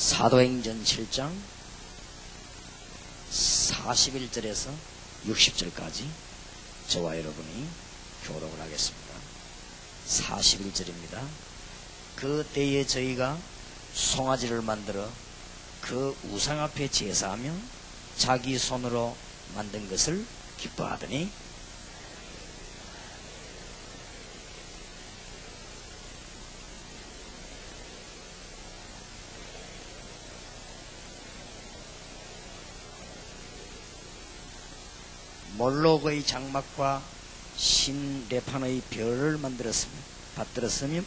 사도행전 7장 41절에서 60절까지 저와 여러분이 교독을 하겠습니다. 41절입니다. 그 때에 저희가 송아지를 만들어 그 우상 앞에 제사하며 자기 손으로 만든 것을 기뻐하더니 몰록의 장막과 신레판의 별을 받들었으며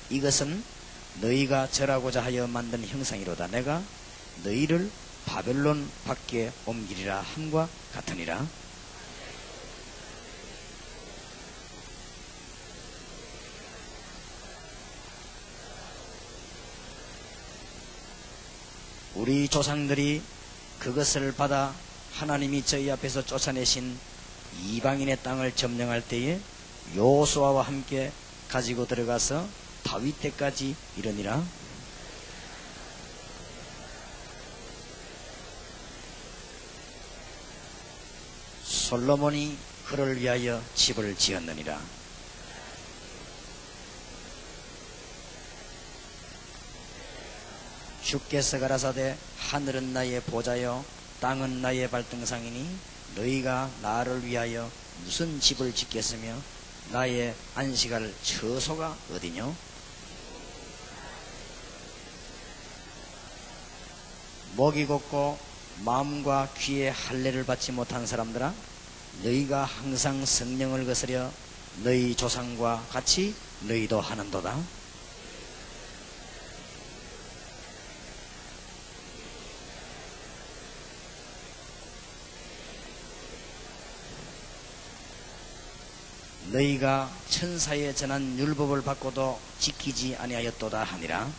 이것은 너희가 절하고자 하여 만든 형상이로다. 내가 너희를 바벨론 밖에 옮기리라 함과 같으니라. 우리 조상들이 그것을 받아 하나님이 저희 앞에서 쫓아내신 이방인의 땅을 점령할 때에 여호수아와 함께 가지고 들어가서 다윗 때까지 이르니라. 솔로몬이 그를 위하여 집을 지었느니라. 주께서 가라사대 하늘은 나의 보좌요 땅은 나의 발등상이니 너희가 나를 위하여 무슨 집을 짓겠으며 나의 안식할 처소가 어디뇨? 목이 곱고 마음과 귀에 할례를 받지 못한 사람들아, 너희가 항상 성령을 거스려 너희 조상과 같이 너희도 하는도다. 너희가 천사에 전한 율법을 받고도 지키지 아니하였도다 하니라.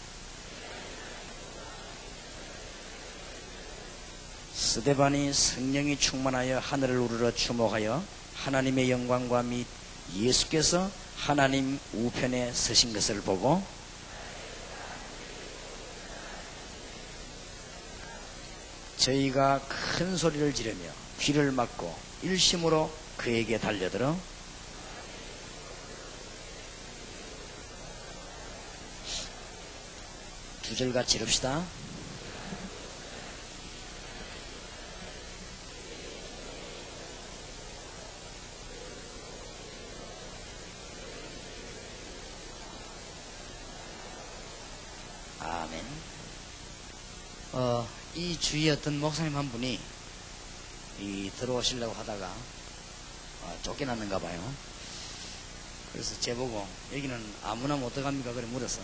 스데반이 성령이 충만하여 하늘을 우러러 주목하여 하나님의 영광과 및 예수께서 하나님 우편에 서신 것을 보고 저희가 큰 소리를 지르며 귀를 막고 일심으로 그에게 달려들어 두 절같이 읽읍시다. 아멘. 이 주위에 어떤 목사님 한 분이 들어오시려고 하다가 쫓겨났는가 봐요. 그래서 제보고 여기는 아무나 못 들어갑니까? 그래 물어서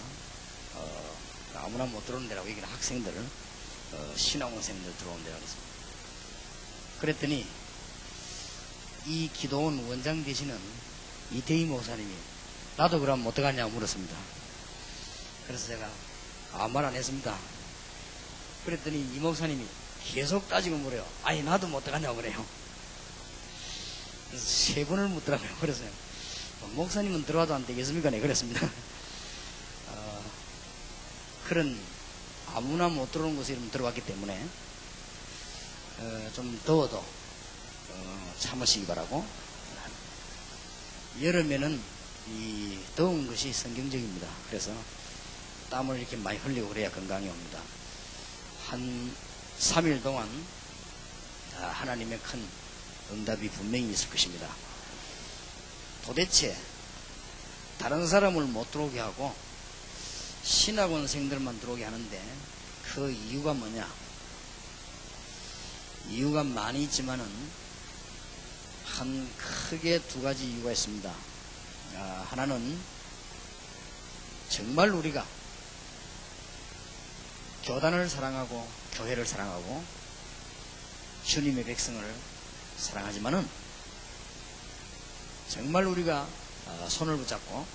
아무나 못 들어오는 데라고. 여기는 학생들, 신학원생들 들어오는 데라고 했습니다. 그랬더니 이 기도원 원장 되시는 이태희 목사님이 나도 그럼 못 들어가냐고 물었습니다. 그래서 제가 아무 말 안 했습니다. 그랬더니 이 목사님이 계속 따지고 물어요. 아니 나도 못 들어가냐고 그래요. 그래서 세 번을 묻더라고요. 그래서 목사님은 들어와도 안 되겠습니까? 네, 그랬습니다. 그런 아무나 못 들어오는 곳에 들어왔기 때문에 좀 더워도 참으시기 바라고. 여름에는 이 더운 것이 성경적입니다. 그래서 땀을 이렇게 많이 흘리고 그래야 건강이 옵니다. 한 3일 동안 하나님의 큰 응답이 분명히 있을 것입니다. 도대체 다른 사람을 못 들어오게 하고 신학원생들만 들어오게 하는데 그 이유가 뭐냐? 이유가 많이 있지만은 한 크게 두 가지 이유가 있습니다. 하나는 정말 우리가 교단을 사랑하고 교회를 사랑하고 주님의 백성을 사랑하지만은 정말 우리가 손을 붙잡고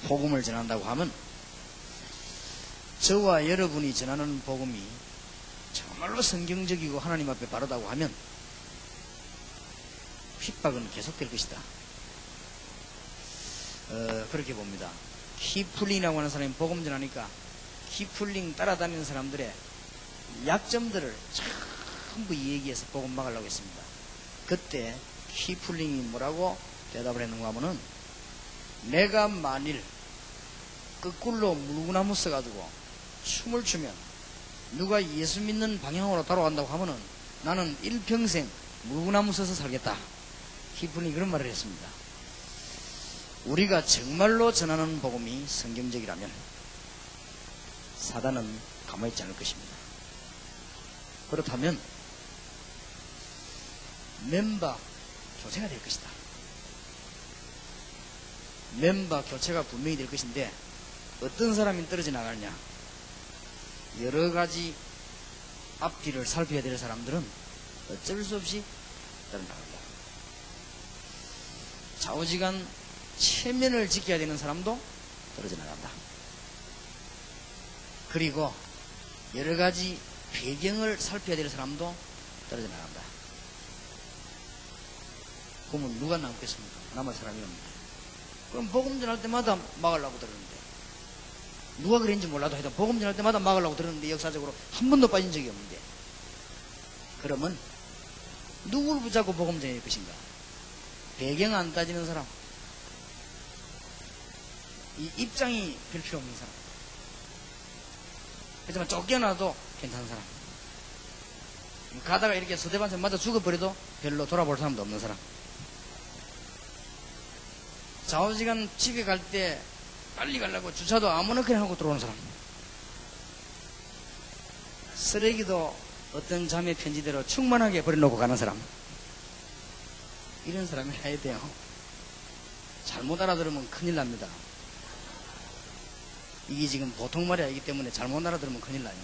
복음을 전한다고 하면 저와 여러분이 전하는 복음이 정말로 성경적이고 하나님 앞에 바르다고 하면 핍박은 계속될 것이다. 그렇게 봅니다. 키플린이라고 하는 사람이 복음 전하니까 히플링 따라다니는 사람들의 약점들을 전부 얘기해서 복음 막으려고 했습니다. 그때 히플링이 뭐라고 대답을 했는가 하면은, 내가 만일 거꾸로 물구나무 써가지고 춤을 추면 누가 예수 믿는 방향으로 따라간다고 하면은 나는 일평생 물구나무 써서 살겠다. 히플링이 그런 말을 했습니다. 우리가 정말로 전하는 복음이 성경적이라면 사단은 가만히 있지 않을 것입니다. 그렇다면 멤버 교체가 될 것이다. 멤버 교체가 분명히 될 것인데, 어떤 사람이 떨어져 나가느냐? 여러 가지 앞뒤를 살펴야 될 사람들은 어쩔 수 없이 떨어져 나간다. 좌우지간 체면을 지켜야 되는 사람도 떨어져 나간다. 그리고 여러 가지 배경을 살펴야 될 사람도 떨어져 나간다. 그러면 누가 남겠습니까? 남을 사람이 없는데. 그럼 복음 전할 때마다 막으려고 들었는데, 누가 그랬는지 몰라도 하여튼 복음 전할 때마다 막으려고 들었는데 역사적으로 한 번도 빠진 적이 없는데, 그러면 누구를 붙잡고 복음 전할 것인가? 배경 안 따지는 사람, 이 입장이 별 필요 없는 사람, 하지만 쫓겨나도 괜찮은 사람, 가다가 이렇게 서대반찬 맞아 죽어버려도 별로 돌아볼 사람도 없는 사람, 좌우지간 집에 갈 때 빨리 가려고 주차도 아무나 그냥 하고 들어오는 사람, 쓰레기도 어떤 자매 편지대로 충만하게 버려놓고 가는 사람, 이런 사람이 해야 돼요. 잘못 알아들으면 큰일 납니다. 이게 지금 보통 말이 아니기 때문에 잘못 알아들으면 큰일 나요.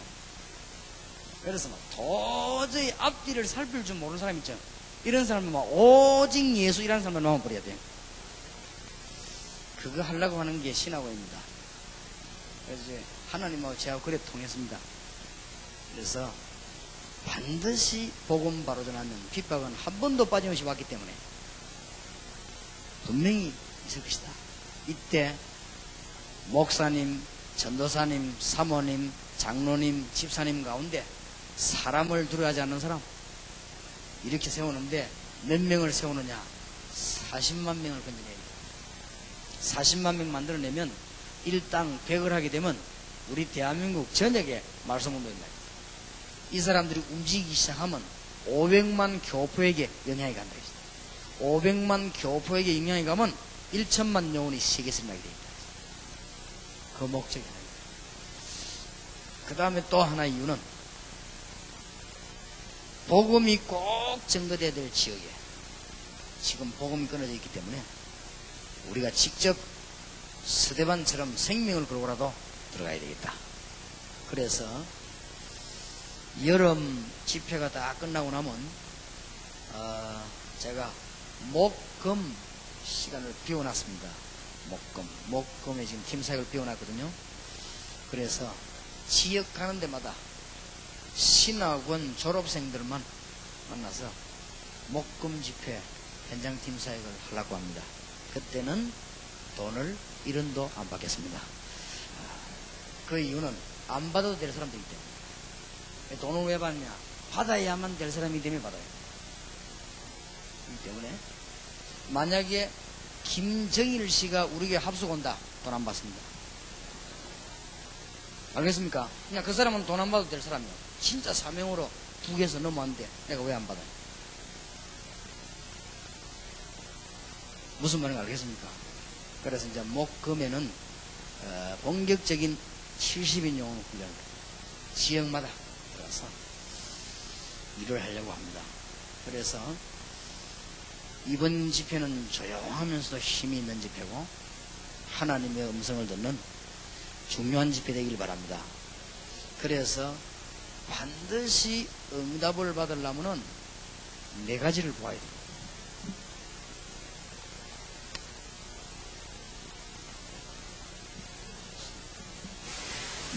그래서 막 도저히 앞뒤를 살필 줄 모르는 사람 있죠. 이런 사람은 막 오직 예수이라는 사람만 나와버려야 돼요. 그거 하려고 하는 게 신학원입니다. 그래서 이제 하나님하고 제가 그래 통했습니다. 그래서 반드시 복음 바로 전하는 핍박은 한 번도 빠짐없이 왔기 때문에 분명히 있을 것이다. 이때 목사님, 전도사님, 사모님, 장로님, 집사님 가운데 사람을 두려워하지 않는 사람 이렇게 세우는데 몇 명을 세우느냐? 40만 명을 건져내야 됩니다. 40만 명 만들어내면 일당 100을 하게 되면 우리 대한민국 전역에 말씀운동입니다. 이 사람들이 움직이기 시작하면 500만 교포에게 영향이 간다. 500만 교포에게 영향이 가면 1천만 영혼이 세계에서 나게 됩니다. 그 목적이 아닙니다. 그 다음에 또 하나 이유는 복음이 꼭 전거돼야 될 지역에 지금 복음이 끊어져 있기 때문에 우리가 직접 스데반처럼 생명을 걸고라도 들어가야 되겠다. 그래서 여름 집회가 다 끝나고 나면 제가 목금 시간을 비워놨습니다. 목금에 지금 팀사역을 비워놨거든요. 그래서 지역 가는 데마다 신학원 졸업생들만 만나서 목금 집회 현장 팀사역을 하려고 합니다. 그때는 돈을 1원도 안 받겠습니다. 그 이유는 안 받아도 될 사람들이기 때문에. 돈을 왜 받냐? 받아야만 될 사람이기 때문에 받아요. 그렇기 때문에 만약에 김정일 씨가 우리 교회 합숙 온다, 돈 안 받습니다. 알겠습니까? 그냥 그 사람은 돈 안 받아도 될 사람이에요. 진짜 사명으로 북에서 넘어왔는데 내가 왜 안 받아요? 무슨 말인지 알겠습니까? 그래서 이제 목금에는 본격적인 70인 영혼 훈련을 지역마다 들어가서 일을 하려고 합니다. 그래서 이번 집회는 조용하면서도 힘이 있는 집회고 하나님의 음성을 듣는 중요한 집회 되길 바랍니다. 그래서 반드시 응답을 받으려면 4가지를 보아야 돼요.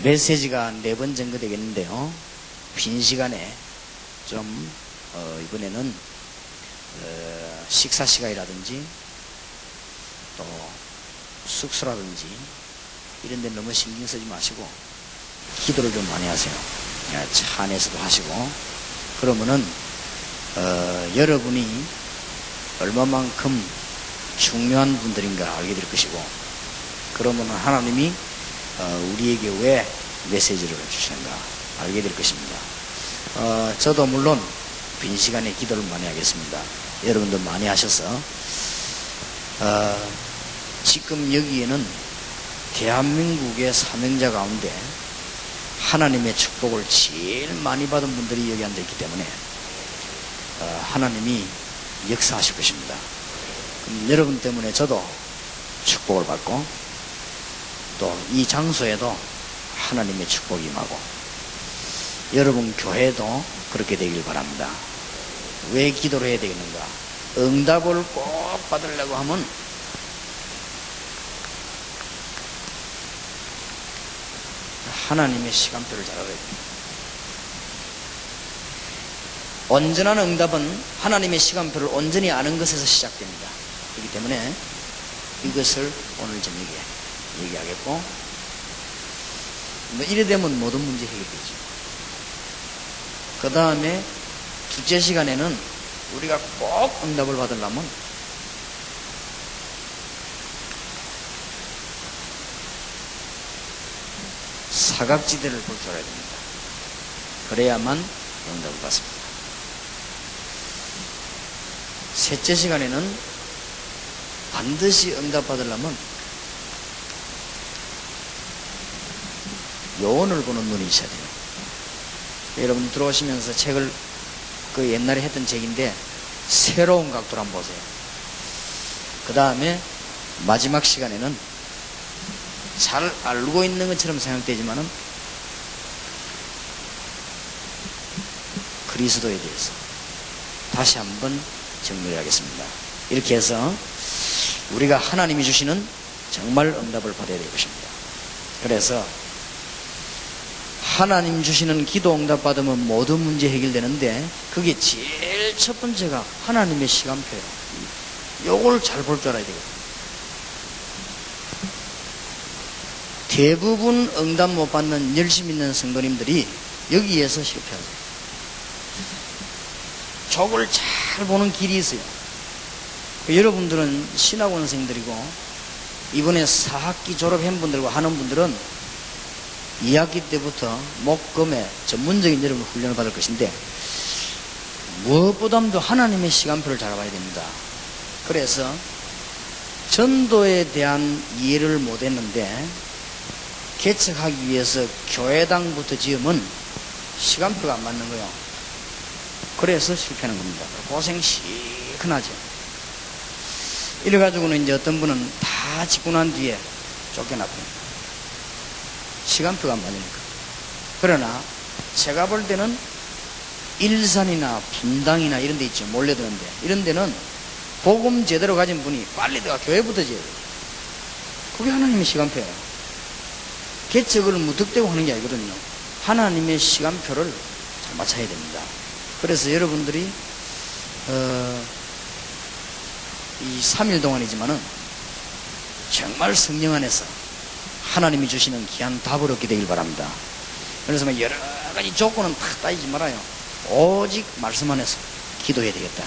메시지가 4번 정도 되겠는데요. 빈 시간에 좀 이번에는 식사 시간이라든지 또 숙소라든지 이런 데 너무 신경 쓰지 마시고 기도를 좀 많이 하세요. 차 안에서도 하시고. 그러면은 여러분이 얼마만큼 중요한 분들인가 알게 될 것이고, 그러면 하나님이 우리에게 왜 메시지를 주시는가 알게 될 것입니다. 저도 물론 빈 시간에 기도를 많이 하겠습니다. 여러분도 많이 하셔서 지금 여기에는 대한민국의 사명자 가운데 하나님의 축복을 제일 많이 받은 분들이 여기 앉아있기 때문에 하나님이 역사하실 것입니다. 그럼 여러분 때문에 저도 축복을 받고 또 이 장소에도 하나님의 축복이 임하고 여러분 교회도 그렇게 되길 바랍니다. 왜 기도를 해야 되겠는가? 응답을 꼭 받으려고 하면 하나님의 시간표를 잘 알아야 됩니다. 온전한 응답은 하나님의 시간표를 온전히 아는 것에서 시작됩니다. 그렇기 때문에 이것을 오늘 저녁에 얘기하겠고, 이래 되면 모든 문제 해결되죠. 그 다음에 둘째 시간에는 우리가 꼭 응답을 받으려면 사각지대를 볼 줄 알아야 됩니다. 그래야만 응답을 받습니다. 셋째 시간에는 반드시 응답 받으려면 요원을 보는 눈이 있어야 돼요. 여러분 들어오시면서 책을 그 옛날에 했던 책인데 새로운 각도로 한번 보세요. 그 다음에 마지막 시간에는 잘 알고 있는 것처럼 생각되지만은 그리스도에 대해서 다시 한번 정리를 하겠습니다. 이렇게 해서 우리가 하나님이 주시는 정말 응답을 받아야 될 것입니다. 그래서 하나님 주시는 기도 응답 받으면 모든 문제 해결되는데 그게 제일 첫 번째가 하나님의 시간표예요. 요걸 잘 볼 줄 알아야 되거든요. 대부분 응답 못 받는 열심 있는 성도님들이 여기에서 실패하세요. 저걸 잘 보는 길이 있어요. 여러분들은 신학원생들이고 이번에 4학기 졸업한 분들과 하는 분들은 2학기 때부터 목금에 전문적인 여러분 훈련을 받을 것인데 무엇보다도 하나님의 시간표를 잘 봐야 됩니다. 그래서 전도에 대한 이해를 못했는데 개척하기 위해서 교회당부터 지으면 시간표가 안 맞는 거예요. 그래서 실패하는 겁니다. 고생 시큰하죠. 이래가지고는 이제 어떤 분은 다 짓고 난 뒤에 쫓겨나버립니다. 시간표가 안 맞으니까. 그러나 제가 볼 때는 일산이나 분당이나 이런 데 있죠. 몰려드는데 이런 데는 복음 제대로 가진 분이 빨리 들어가 교회부터 지어야 돼요. 그게 하나님의 시간표예요. 개척을 무턱대고 하는 게 아니거든요. 하나님의 시간표를 잘 맞춰야 됩니다. 그래서 여러분들이 이 3일 동안이지만은 정말 성령 안에서 하나님이 주시는 귀한 답을 얻게 되길 바랍니다. 그래서 막 여러 가지 조건은 다 따지지 말아요. 오직 말씀 안에서 기도해야 되겠다.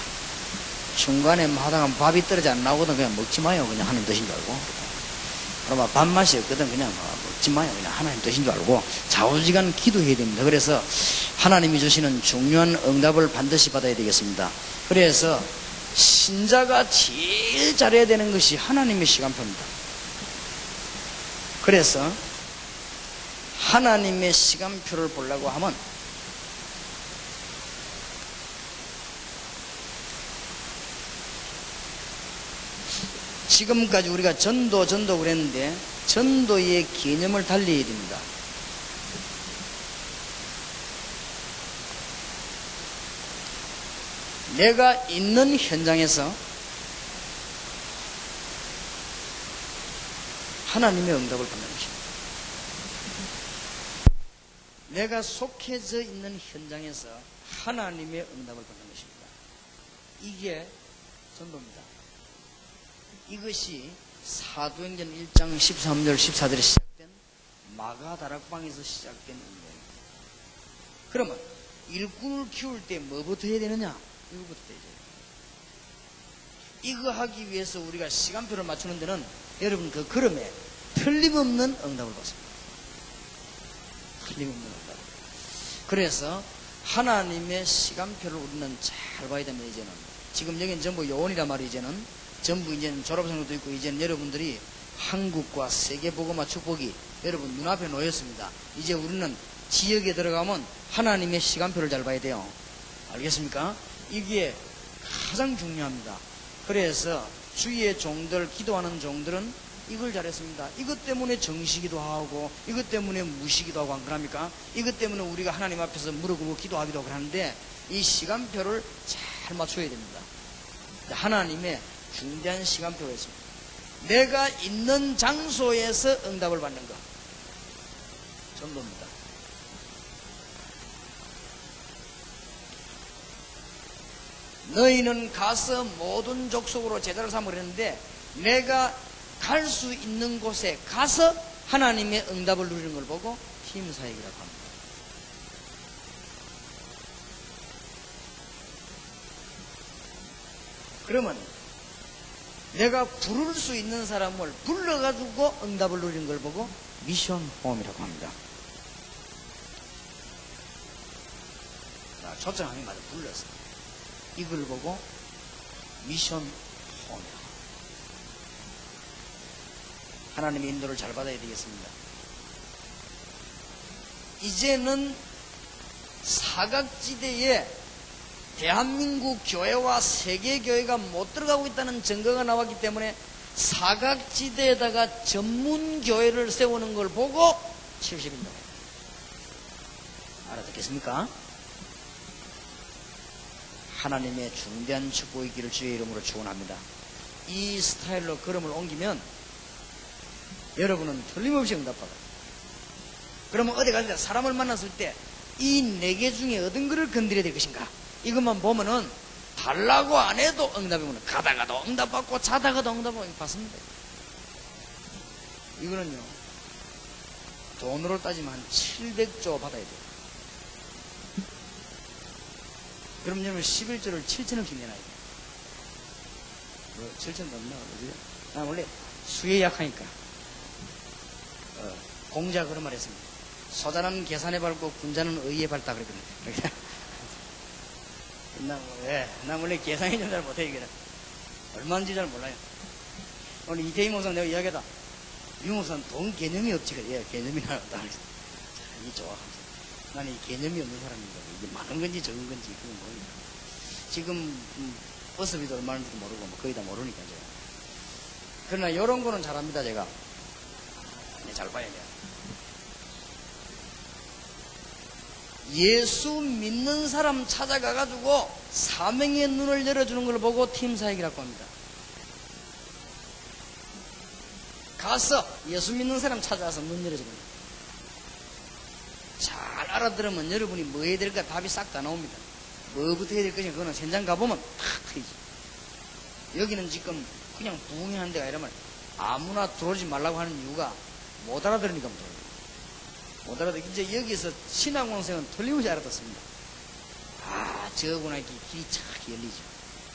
중간에 하다가 밥이 떨어져 안 나오거든 그냥 먹지 마요. 그냥 하나님 뜻인 줄 알고. 그러면 밥맛이 없거든 그냥 먹지 마요. 그냥 하나님 뜻인 줄 알고 좌우지간 기도해야 됩니다. 그래서 하나님이 주시는 중요한 응답을 반드시 받아야 되겠습니다. 그래서 신자가 제일 잘해야 되는 것이 하나님의 시간표입니다. 그래서 하나님의 시간표를 보려고 하면 지금까지 우리가 전도 그랬는데 전도의 개념을 달리해야 됩니다. 내가 있는 현장에서 하나님의 응답을 받는 것입니다. 내가 속해져 있는 현장에서 하나님의 응답을 받는 것입니다. 이게 전도입니다. 이것이 사도행전 1장 13절 14절에 시작된 마가 다락방에서 시작된 운동입니다. 그러면 일꾼을 키울 때 뭐부터 해야 되느냐? 이거부터 해야 돼요. 이거 하기 위해서 우리가 시간표를 맞추는 데는 여러분 그 걸음에 틀림없는 응답을 받습니다. 틀림없는 응답. 그래서 하나님의 시간표를 우리는 잘 봐야 됩니다. 이제는 지금 여기는 전부 요원이란 말이에요. 이제는 전부 이제는 졸업생도 있고 이제는 여러분들이 한국과 세계복음화 축복이 여러분 눈앞에 놓였습니다. 이제 우리는 지역에 들어가면 하나님의 시간표를 잘 봐야 돼요. 알겠습니까? 이게 가장 중요합니다. 그래서 주위의 종들, 기도하는 종들은 이걸 잘했습니다. 이것 때문에 정시기도 하고 이것 때문에 무시기도 하고 안 그럽니까? 이것 때문에 우리가 하나님 앞에서 무릎 꿇고 기도하기도 하고 하는데 이 시간표를 잘 맞춰야 됩니다. 하나님의 중대한 시간표가 있습니다. 내가 있는 장소에서 응답을 받는 것 전부입니다. 너희는 가서 모든 족속으로 제자를 삼으려 했는데 내가 갈 수 있는 곳에 가서 하나님의 응답을 누리는 걸 보고 팀 사역이라고 합니다. 그러면 내가 부를 수 있는 사람을 불러가지고 응답을 누리는 걸 보고 미션 홈이라고 합니다. 자, 초청하기 맞아 불렀어. 이걸 보고 미션 홈이라고. 하나님의 인도를 잘 받아야 되겠습니다. 이제는 사각지대에 대한민국 교회와 세계교회가 못 들어가고 있다는 증거가 나왔기 때문에 사각지대에다가 전문교회를 세우는 걸 보고 70인도 알아듣겠습니까? 하나님의 중대한 축복의 길을 주의 이름으로 축원합니다. 이 스타일로 걸음을 옮기면 여러분은 틀림없이 응답받아요. 그러면 어디 갈 때 사람을 만났을 때 이 4개 중에 어떤 거를 건드려야 될 것인가? 이것만 보면은 달라고 안 해도 응답이 오는, 가다가도 응답받고 자다가도 응답받습니다. 이거는요 돈으로 따지면 한 700조 받아야 돼요. 그럼 여러분 11조를 7천원씩 내놔야 돼요. 뭐 7천 넘나? 나 원래 수에 약하니까 공자 그런 말 했습니다. 소자는 계산에 밟고 군자는 의에 밟다 그랬거든요. 나 원래 계산이 좀 잘 못해. 이게 얼마인지 잘 몰라요. 오늘 이태희 목사는 내가 이야기하다 이 목사는 돈 개념이 없지 그래. 개념이 나왔다. 이 좋아. 나는 이 개념이 없는 사람입니다. 이게 많은 건지 적은 건지 그건 모르니까. 지금 버스비도 얼마인지도 모르고 뭐 거의 다 모르니까 제가. 그러나 이런 거는 잘합니다. 제가 잘 봐야 돼요. 예수 믿는 사람 찾아가가지고 사명의 눈을 열어주는 걸 보고 팀사역이라고 합니다. 가서 예수 믿는 사람 찾아와서 문 열어주는 거예요. 잘 알아들으면 여러분이 뭐 해야 될까 답이 싹 다 나옵니다. 뭐부터 해야 될 것인가 그거는 현장 가보면 탁 트이지. 여기는 지금 그냥 부흥하는 데가 아니라면 아무나 들어오지 말라고 하는 이유가 못 알아들으니까 못 알아듣. 이제 여기서 신앙원생은 틀림없이 알아듣습니다. 아, 저거구나. 길이 착 열리죠.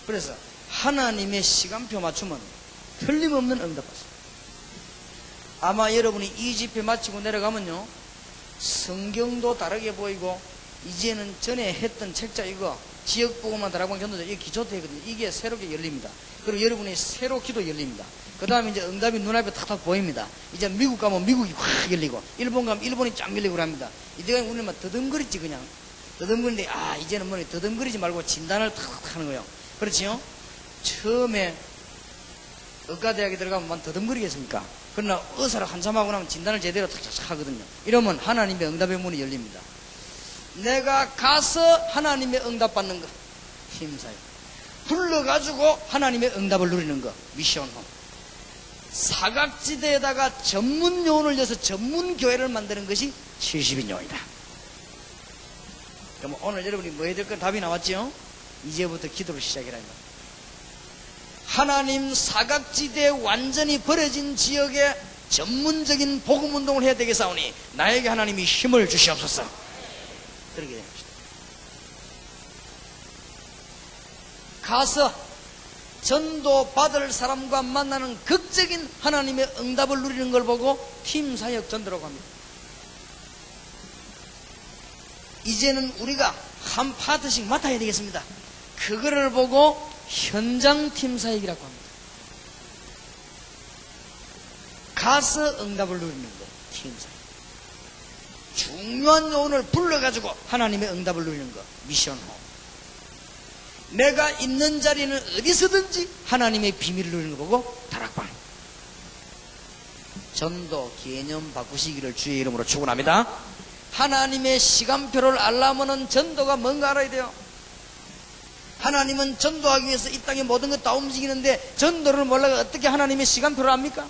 그래서 하나님의 시간표 맞추면 틀림없는 응답 받습니다. 아마 여러분이 이 집회 마치고 내려가면요 성경도 다르게 보이고 이제는 전에 했던 책자 이거 지역보고만 다락방 견도자 이게 기초대거든요. 이게 새롭게 열립니다. 그리고 여러분이 새로 기도 열립니다. 그 다음에 이제 응답이 눈앞에 탁탁 보입니다. 이제 미국 가면 미국이 확 열리고 일본 가면 일본이 쫙 열리고 합니다. 이때까지 우리는 막 더듬거렸지 그냥 더듬거리는데 아 이제는 뭐 더듬거리지 말고 진단을 탁탁 하는 거예요. 그렇지요? 처음에 의과대학에 들어가면 만 더듬거리겠습니까? 그러나 의사를 한참 하고 나면 진단을 제대로 탁탁 하거든요. 이러면 하나님의 응답의 문이 열립니다. 내가 가서 하나님의 응답 받는 거 힘사요. 불러가지고 하나님의 응답을 누리는 거 미션홈. 사각지대에다가 전문 요원을 넣어서 전문 교회를 만드는 것이 70인 요원이다. 그럼 오늘 여러분이 뭐 해야 될 건 답이 나왔죠? 이제부터 기도를 시작이라는 거. 하나님 사각지대 완전히 버려진 지역에 전문적인 복음운동을 해야 되겠사오니 나에게 하나님이 힘을 주시옵소서. 그렇게 되는 것이다. 가서 전도 받을 사람과 만나는 극적인 하나님의 응답을 누리는 걸 보고 팀사역 전도라고 합니다. 이제는 우리가 한 파트씩 맡아야 되겠습니다. 그거를 보고 현장 팀사역이라고 합니다. 가서 응답을 누리는 거, 팀사역. 중요한 요원을 불러가지고 하나님의 응답을 누리는 거, 미션홈. 내가 있는 자리는 어디서든지 하나님의 비밀을 누리는 거 보고 다락방. 전도 개념 바꾸시기를 주의 이름으로 축원합니다. 하나님의 시간표를 알려면 전도가 뭔가 알아야 돼요. 하나님은 전도하기 위해서 이 땅에 모든 것 다 움직이는데 전도를 몰라가 어떻게 하나님의 시간표를 압니까?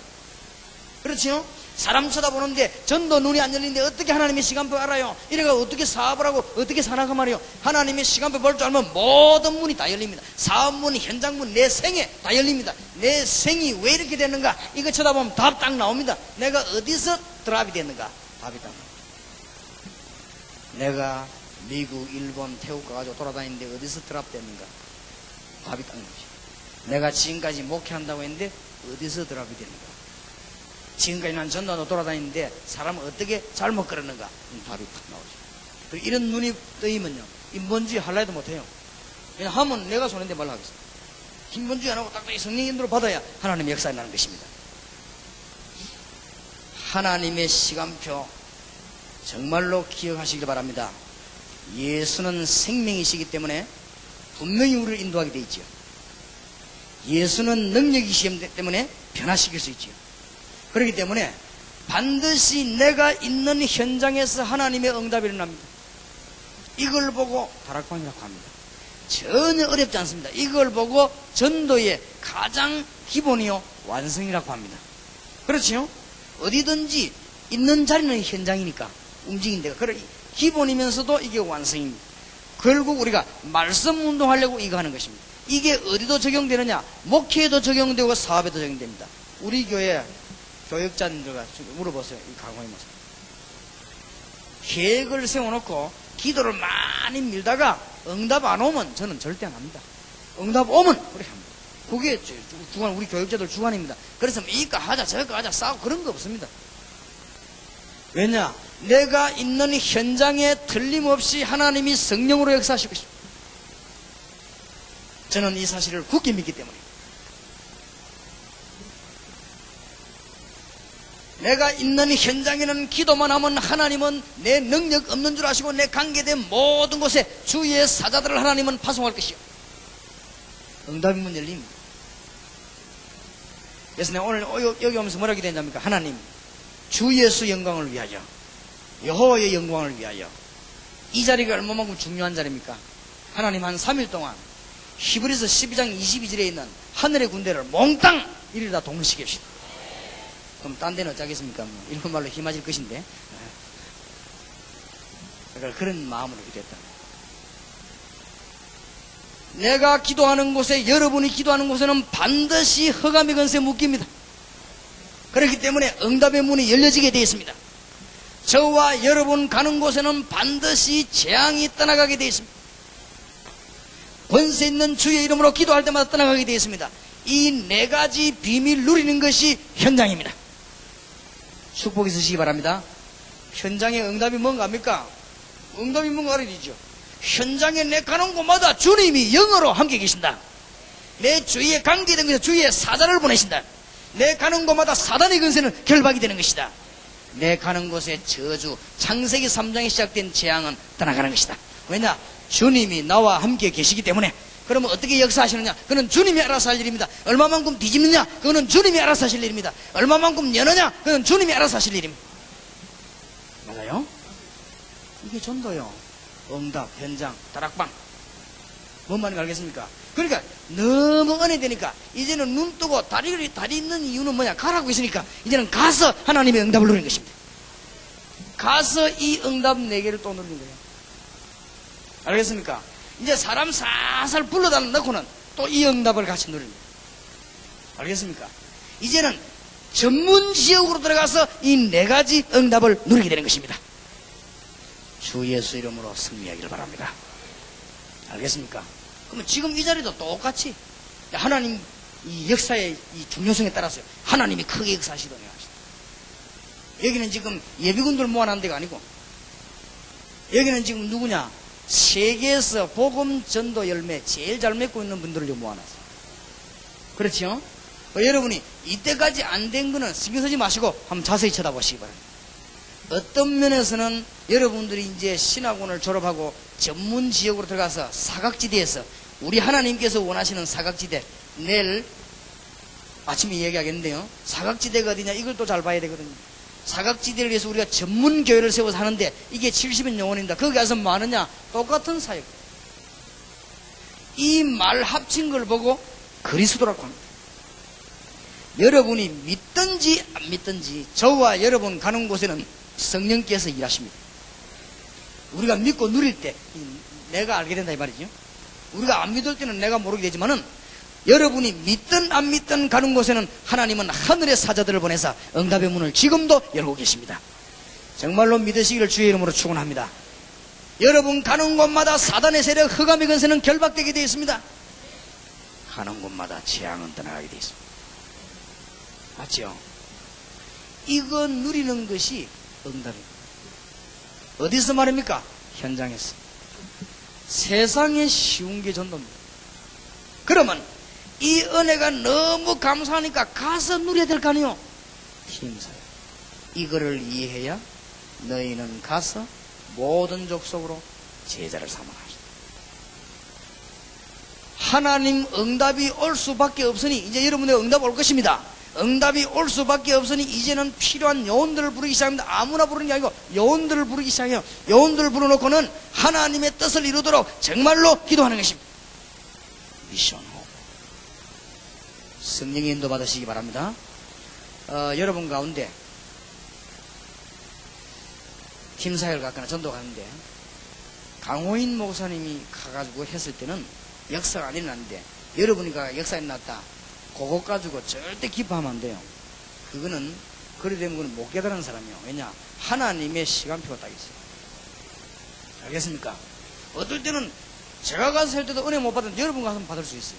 그렇지요? 사람 쳐다보는데 전도 눈이 안 열리는데 어떻게 하나님의 시간표 알아요? 이래가 어떻게 사업을 하고 어떻게 사나가 말이요? 하나님의 시간표 볼 줄 알면 모든 문이 다 열립니다. 사업문, 현장문, 내 생에 다 열립니다. 내 생이 왜 이렇게 됐는가? 이거 쳐다보면 답 딱 나옵니다. 내가 어디서 드랍이 됐는가? 답이 딱 나옵니다. 내가 미국, 일본, 태국 가가지고 돌아다니는데 어디서 드랍 됐는가? 답이 딱 나옵니다. 내가 지금까지 목회한다고 했는데 어디서 드랍이 됐는가? 지금까지 난 전도하러 돌아다니는데 사람을 어떻게 잘못 끌었는가? 답이 딱 나오죠. 이런 눈이 뜨이면요, 인본주의 할라 해도 못해요. 그냥 하면 내가 손해인데 말로 하겠습니다. 인본주의 안 하고 딱딱히 성령 인도를 받아야 하나님의 역사에 나는 것입니다. 하나님의 시간표 정말로 기억하시길 바랍니다. 예수는 생명이시기 때문에 분명히 우리를 인도하게 되어 있죠. 예수는 능력이시기 때문에 변화시킬 수 있죠. 그렇기 때문에 반드시 내가 있는 현장에서 하나님의 응답이 일어납니다. 이걸 보고 다락방이라고 합니다. 전혀 어렵지 않습니다. 이걸 보고 전도의 가장 기본이요 완성이라고 합니다. 그렇죠? 어디든지 있는 자리는 현장이니까 움직인 데가 그래 기본이면서도 이게 완성입니다. 결국 우리가 말씀 운동하려고 이거 하는 것입니다. 이게 어디도 적용되느냐? 목회에도 적용되고 사업에도 적용됩니다. 우리 교회 교역자님들과 물어보세요. 이 강호의 모습. 계획을 세워놓고 기도를 많이 밀다가 응답 안 오면 저는 절대 안 합니다. 응답 오면 그렇게 합니다. 그게 주관, 우리 교역자들 주관입니다. 그래서 이거 하자 저거 하자 싸우고 그런 거 없습니다. 왜냐? 내가 있는 현장에 틀림없이 하나님이 성령으로 역사하실 것입니다. 저는 이 사실을 굳게 믿기 때문에 내가 있는 현장에는 기도만 하면 하나님은 내 능력 없는 줄 아시고 내 관계된 모든 곳에 주의 사자들을 하나님은 파송할 것이요 응답이면 열립니다. 그래서 내가 오늘 여기 오면서 뭐라고 기도했냐니까 하나님 주 예수 영광을 위하여 여호와의 영광을 위하여 이 자리가 얼마만큼 중요한 자리입니까? 하나님 한 3일 동안 히브리서 12장 22절에 있는 하늘의 군대를 몽땅 이를 다 동시킵시다. 그럼 딴 데는 어쩌겠습니까? 일본말로 힘아질 것인데. 그러니까 그런 마음으로 기도했다. 내가 기도하는 곳에 여러분이 기도하는 곳에는 반드시 흑암의 권세 묶입니다. 그렇기 때문에 응답의 문이 열려지게 되어 있습니다. 저와 여러분 가는 곳에는 반드시 재앙이 떠나가게 되어 있습니다. 권세 있는 주의 이름으로 기도할 때마다 떠나가게 되어 있습니다. 이 네 가지 비밀 누리는 것이 현장입니다. 축복 있으시기 바랍니다. 현장의 응답이 뭔가 합니까? 응답이 뭔가 알아야죠. 현장에 내 가는 곳마다 주님이 영으로 함께 계신다. 내 주위에 관계된 것에 주위에 사자를 보내신다. 내 가는 곳마다 사단의 근세는 결박이 되는 것이다. 내 가는 곳에 저주, 창세기 3장에 시작된 재앙은 떠나가는 것이다. 왜냐? 주님이 나와 함께 계시기 때문에. 그러면 어떻게 역사하시느냐? 그건 주님이 알아서 할 일입니다. 얼마만큼 뒤집느냐? 그거는 주님이 알아서 하실 일입니다. 얼마만큼 여느냐? 그건 주님이 알아서 하실 일입니다. 맞아요? 이게 전도요. 응답, 현장, 다락방. 뭔 말인지 알겠습니까? 그러니까 너무 은혜되니까 이제는 눈 뜨고 다리 있는 이유는 뭐냐? 가라고 있으니까 이제는 가서 하나님의 응답을 누리는 것입니다. 가서 이 응답 4개를 또 누리는 거예요. 알겠습니까? 이제 사람 살살 불러다 놓고는 또 이 응답을 같이 누립니다. 알겠습니까? 이제는 전문 지역으로 들어가서 이 네 가지 응답을 누리게 되는 것입니다. 주 예수 이름으로 승리하기를 바랍니다. 알겠습니까? 그러면 지금 이 자리도 똑같이 하나님 이 역사의 이 중요성에 따라서 하나님이 크게 역사하시도록 하시다. 여기는 지금 예비군들 모아놓은 데가 아니고 여기는 지금 누구냐? 세계에서 복음 전도 열매 제일 잘 맺고 있는 분들을 모아놨어요. 그렇죠? 여러분이 이때까지 안 된 거는 신경 쓰지 마시고 한번 자세히 쳐다보시기 바랍니다. 어떤 면에서는 여러분들이 이제 신학원을 졸업하고 전문 지역으로 들어가서 사각지대에서 우리 하나님께서 원하시는 사각지대, 내일 아침에 얘기하겠는데요. 사각지대가 어디냐? 이걸 또 잘 봐야 되거든요. 사각지대를 위해서 우리가 전문 교회를 세워서 하는데 이게 70인 영혼입니다. 거기 가서 뭐 하느냐? 똑같은 사역. 이 말 합친 걸 보고 그리스도라고 합니다. 여러분이 믿든지 안 믿든지 저와 여러분 가는 곳에는 성령께서 일하십니다. 우리가 믿고 누릴 때 내가 알게 된다 이 말이죠. 우리가 안 믿을 때는 내가 모르게 되지만은 여러분이 믿든 안 믿든 가는 곳에는 하나님은 하늘의 사자들을 보내서 응답의 문을 지금도 열고 계십니다. 정말로 믿으시기를 주의 이름으로 축원합니다. 여러분 가는 곳마다 사단의 세력, 흑암의 근세는 결박되게 되어 있습니다. 가는 곳마다 재앙은 떠나가게 되어 있습니다. 맞죠? 이거 누리는 것이 응답입니다. 어디서 말입니까? 현장에서. 세상에 쉬운 게 전도입니다. 그러면 이 은혜가 너무 감사하니까 가서 누려야 될 거 아니요? 힘사요. 이거를 이해해야 너희는 가서 모든 족속으로 제자를 삼아 하시다. 하나님 응답이 올 수밖에 없으니 이제 여러분의 응답 올 것입니다. 응답이 올 수밖에 없으니 이제는 필요한 요원들을 부르기 시작합니다. 아무나 부르는 게 아니고 요원들을 부르기 시작해요. 요원들을 부르놓고는 하나님의 뜻을 이루도록 정말로 기도하는 것입니다. 미션 호. 성령의 인도 받으시기 바랍니다. 여러분 가운데 팀사역을 갔거나 전도 가는데 강호인 목사님이 가가지고 했을 때는 역사가 안 일어났는데 여러분이가 역사에 났다. 그거 가지고 절대 기뻐하면 안 돼요. 그거는 그리 되면 그건 못 깨달은 사람이요. 왜냐? 하나님의 시간표가 딱 있어요. 알겠습니까? 어떨 때는 제가 가서 할 때도 은혜 못 받았는데 여러분 가서 받을 수 있어요.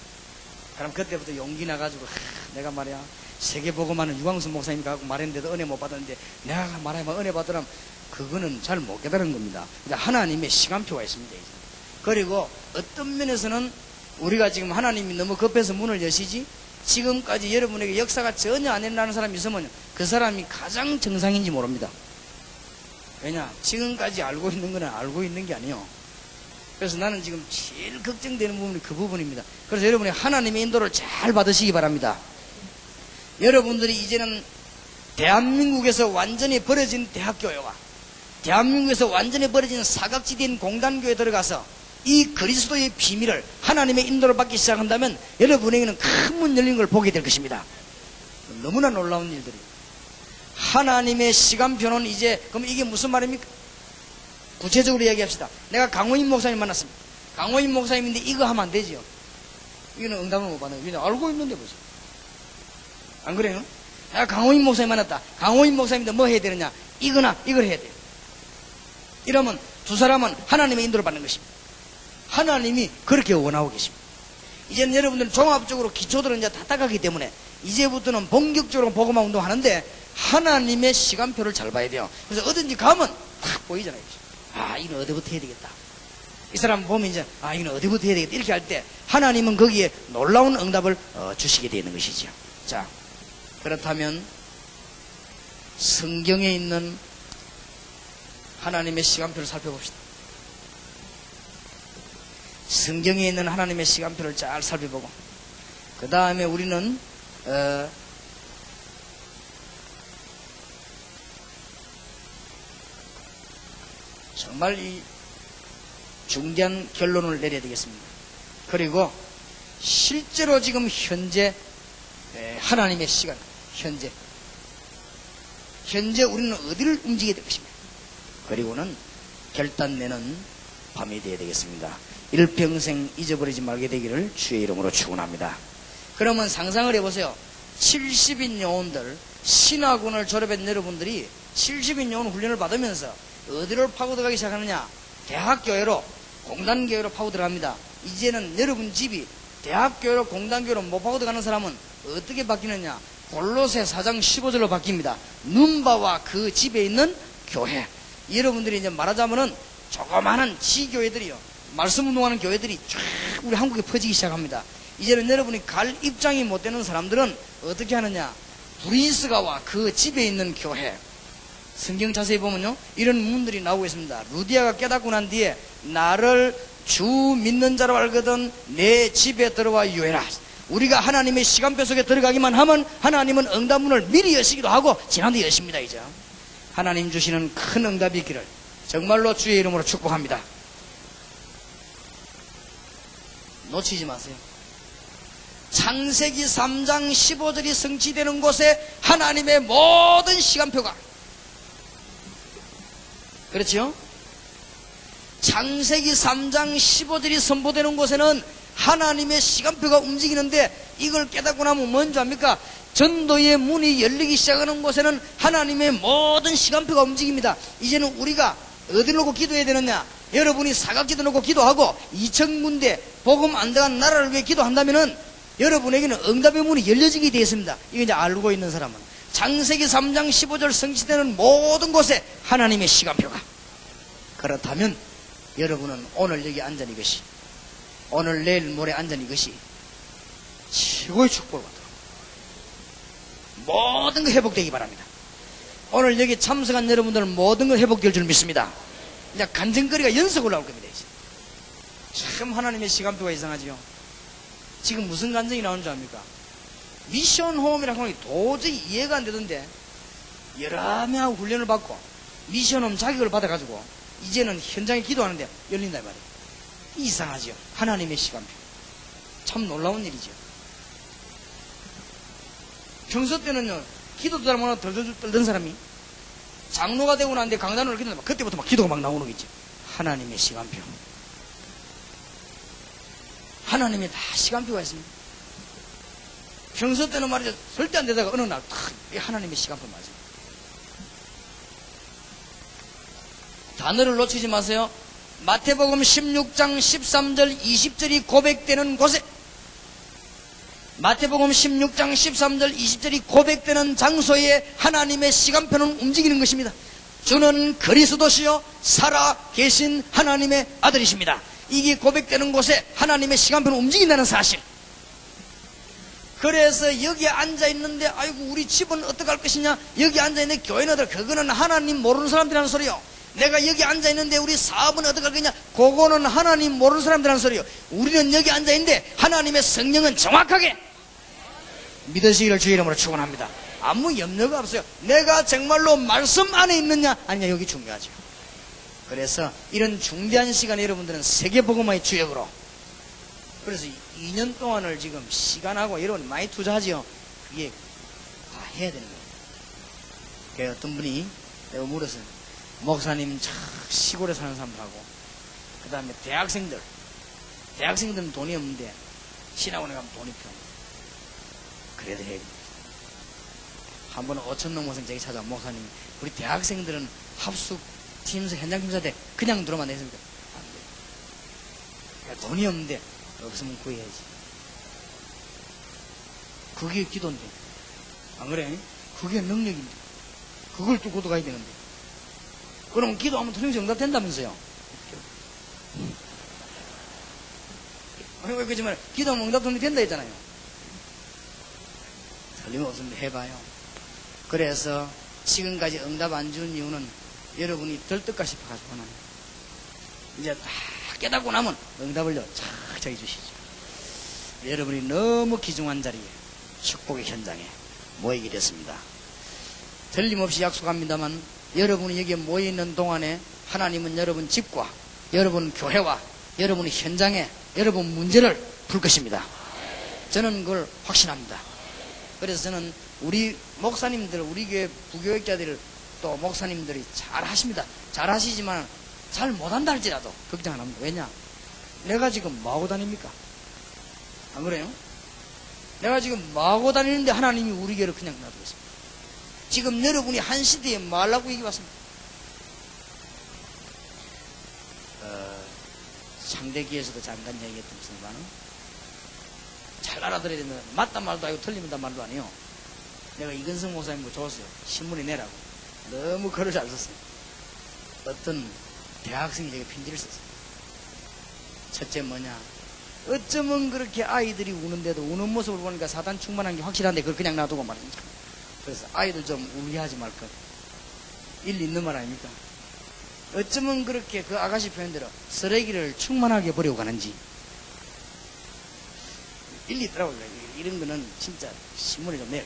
그럼 그때부터 용기 나가지고 내가 말이야 세계보고만은 유광수 목사님 가고 말했는데도 은혜 못 받았는데 내가 말하면 은혜 받으라면 그거는 잘 못 깨달은 겁니다. 하나님의 시간표가 있습니다. 그리고 어떤 면에서는 우리가 지금 하나님이 너무 급해서 문을 여시지 지금까지 여러분에게 역사가 전혀 안 일어나는 사람이 있으면 그 사람이 가장 정상인지 모릅니다. 왜냐? 지금까지 알고 있는 거는 알고 있는 게 아니에요. 그래서 나는 지금 제일 걱정되는 부분이 그 부분입니다. 그래서 여러분이 하나님의 인도를 잘 받으시기 바랍니다. 여러분들이 이제는 대한민국에서 완전히 버려진 대학교와 대한민국에서 완전히 버려진 사각지대인 공단교에 들어가서 이 그리스도의 비밀을 하나님의 인도를 받기 시작한다면 여러분에게는 큰 문 열린 걸 보게 될 것입니다. 너무나 놀라운 일들이. 하나님의 시간표는 이제 그럼 이게 무슨 말입니까? 구체적으로 얘기합시다. 내가 강호인 목사님 만났습니다. 강호인 목사님인데 이거 하면 안 되지요. 이거는 응답을 못 받는 거예요. 알고 있는데 보세요. 안 그래요? 내가 강호인 목사님 만났다. 강호인 목사님인데 뭐 해야 되느냐? 이거나 이걸 해야 돼요. 이러면 두 사람은 하나님의 인도를 받는 것입니다. 하나님이 그렇게 원하고 계십니다. 이제는 여러분들은 종합적으로 기초들은 이제 다 따가기 때문에 이제부터는 본격적으로 복음화 운동하는데 하나님의 시간표를 잘 봐야 돼요. 그래서 어딘지 가면 탁 보이잖아요. 아, 이건 어디부터 해야 되겠다. 이 사람 보면 이제 아, 이건 어디부터 해야 되겠다. 이렇게 할 때 하나님은 거기에 놀라운 응답을 주시게 되는 것이죠. 자, 그렇다면 성경에 있는 하나님의 시간표를 살펴봅시다. 성경에 있는 하나님의 시간표를 잘 살펴보고 그 다음에 우리는 정말 이 중대한 결론을 내려야 되겠습니다. 그리고 실제로 지금 현재 하나님의 시간 현재 우리는 어디를 움직여야 될 것입니다. 그리고는 결단 내는 밤이 되어야 되겠습니다. 일평생 잊어버리지 말게 되기를 주의 이름으로 축원합니다. 그러면 상상을 해보세요. 70인 요원들, 신학원을 졸업한 여러분들이 70인 요원 훈련을 받으면서 어디를 파고들어가기 시작하느냐? 대학교회로, 공단교회로 파고들어갑니다. 이제는 여러분 집이 대학교회로, 공단교회로 못 파고들어가는 사람은 어떻게 바뀌느냐? 골로새 4장 15절로 바뀝니다. 눈바와 그 집에 있는 교회. 여러분들이 이제 말하자면은 조그마한 지교회들이요, 말씀 운동하는 교회들이 쫙 우리 한국에 퍼지기 시작합니다. 이제는 여러분이 갈 입장이 못 되는 사람들은 어떻게 하느냐? 브리스가와 그 집에 있는 교회. 성경 자세히 보면요, 이런 문들이 나오고 있습니다. 루디아가 깨닫고 난 뒤에 나를 주 믿는 자로 알거든 내 집에 들어와 유해라. 우리가 하나님의 시간표 속에 들어가기만 하면 하나님은 응답문을 미리 여시기도 하고 지난뒤 여십니다. 이제 하나님 주시는 큰 응답이 있기를 정말로 주의 이름으로 축복합니다. 놓치지 마세요. 창세기 3장 15절이 성취되는 곳에 하나님의 모든 시간표가, 그렇죠? 창세기 3장 15절이 선포되는 곳에는 하나님의 시간표가 움직이는데, 이걸 깨닫고 나면 뭔지 압니까? 전도의 문이 열리기 시작하는 곳에는 하나님의 모든 시간표가 움직입니다. 이제는 우리가 어디를 놓고 기도해야 되느냐? 여러분이 사각지도 놓고 기도하고 2천군데 복음 안 들어간 나라를 위해 기도한다면은 여러분에게는 응답의 문이 열려지게 되어 있습니다. 이거 이제 알고 있는 사람은 창세기 3장 15절 성취되는 모든 곳에 하나님의 시간표가. 그렇다면 여러분은 오늘 여기 앉은 이것이, 오늘 내일 모레 앉은 이것이 최고의 축복을 받도록 모든 거 회복되기 바랍니다. 오늘 여기 참석한 여러분들은 모든 거 회복될 줄 믿습니다. 이제 간증거리가 연속 올라올 겁니다. 이제 참 하나님의 시간표가 이상하지요. 지금 무슨 간증이 나오는 줄 압니까? 미션 홈이라고 하는 게 도저히 이해가 안 되던데, 여러 명하고 훈련을 받고 미션 홈 자격을 받아가지고 이제는 현장에 기도하는데 열린다 말이에요. 이상하지요. 하나님의 시간표. 참 놀라운 일이죠. 평소 때는요, 기도도 잘 못하고 덜덜 떨던 사람이 장로가 되고 나는데 강단으로 기도하면 그때부터 막 기도가 막 나오는 거지. 하나님의 시간표. 하나님이 다 시간표가 있습니다. 평소 때는 말이죠, 절대 안 되다가 어느 날 하나님의 시간표 맞아요. 단어를 놓치지 마세요. 마태복음 16장 13절 20절이 고백되는 곳에, 마태복음 16장 13절 20절이 고백되는 장소에 하나님의 시간표는 움직이는 것입니다. 주는 그리스도시요 살아 계신 하나님의 아들이십니다. 이게 고백되는 곳에 하나님의 시간표는 움직인다는 사실. 그래서 여기 앉아있는데 아이고 우리 집은 어떡할 것이냐, 여기 앉아있는 교회는 그거는 하나님 모르는 사람들이라는 소리요. 내가 여기 앉아있는데 우리 사업은 어떡할 거냐, 그거는 하나님 모르는 사람들이라는 소리요. 우리는 여기 앉아있는데 하나님의 성령은 정확하게 믿으시기를 주의 이름으로 축원합니다. 아무 염려가 없어요. 내가 정말로 말씀 안에 있느냐 아니냐, 여기 중요하죠. 그래서 이런 중대한 시간에 여러분들은 세계복음화의 주역으로, 그래서 2년 동안을 지금 시간하고 여러분 많이 투자하죠. 그게 다 해야 되는 거예요. 그래서 어떤 분이 내가 물었어요. 목사님 참 시골에 사는 사람들하고 그 다음에 대학생들은 돈이 없는데 신학원에 가면 돈이 필요합니다. 그래도 해야 됩니다. 한 번은 5천 넘어서 저기 찾아와, 목사님 우리 대학생들은 합숙 팀에서 현장 심사 때 그냥 들어만 내습니까? 안 돼요. 그러니까 돈이 없는데 없으면 구해야지. 그게 기도인데, 안 그래? 그게 능력인데 그걸 뚫고도 가야 되는데, 그럼 기도하면 통영시 응답된다면서요. 왜 그러지만 기도하면 응답 된다 했잖아요. 틀림없습니다. 해봐요. 그래서 지금까지 응답 안 준 이유는 여러분이 들뜰까 싶어가지고 하나님 이제 다 깨닫고 나면 응답을요 착착 해주시죠. 여러분이 너무 귀중한 자리에, 축복의 현장에 모이게 됐습니다. 틀림없이 약속합니다만 여러분이 여기에 모여있는 동안에 하나님은 여러분 집과 여러분 교회와 여러분 현장에 여러분 문제를 풀 것입니다. 저는 그걸 확신합니다. 그래서 저는 우리 목사님들, 우리 교회 부교육자들, 또 목사님들이 잘 하십니다. 잘 하시지만 잘 못한다 할지라도 걱정 안 합니다. 왜냐? 내가 지금 뭐하고 다닙니까? 안 그래요? 내가 지금 뭐하고 다니는데 하나님이 우리 교회를 그냥 놔두겠습니다. 지금 여러분이 한 시대에 뭐 하려고 얘기 왔습니다. 상대기에서도 잠깐 얘기했던 순간은 잘 알아들어야 되면 맞다 말도 아니고 틀리면 말도 아니요. 내가 이근성 목사님을 줬어요. 신문에 내라고. 너무 글을 잘 썼어요. 어떤 대학생이 제게 편지를 썼어요. 첫째 뭐냐, 어쩌면 그렇게 아이들이 우는데도 우는 모습을 보니까 사단 충만한 게 확실한데 그걸 그냥 놔두고 말입니다. 그래서 아이들 좀 울게 하지 말 것. 일리 있는 말 아닙니까? 어쩌면 그렇게 그 아가씨 표현대로 쓰레기를 충만하게 버리고 가는지. 일리 있더라고요. 이런 거는 진짜 신문에 좀 내요.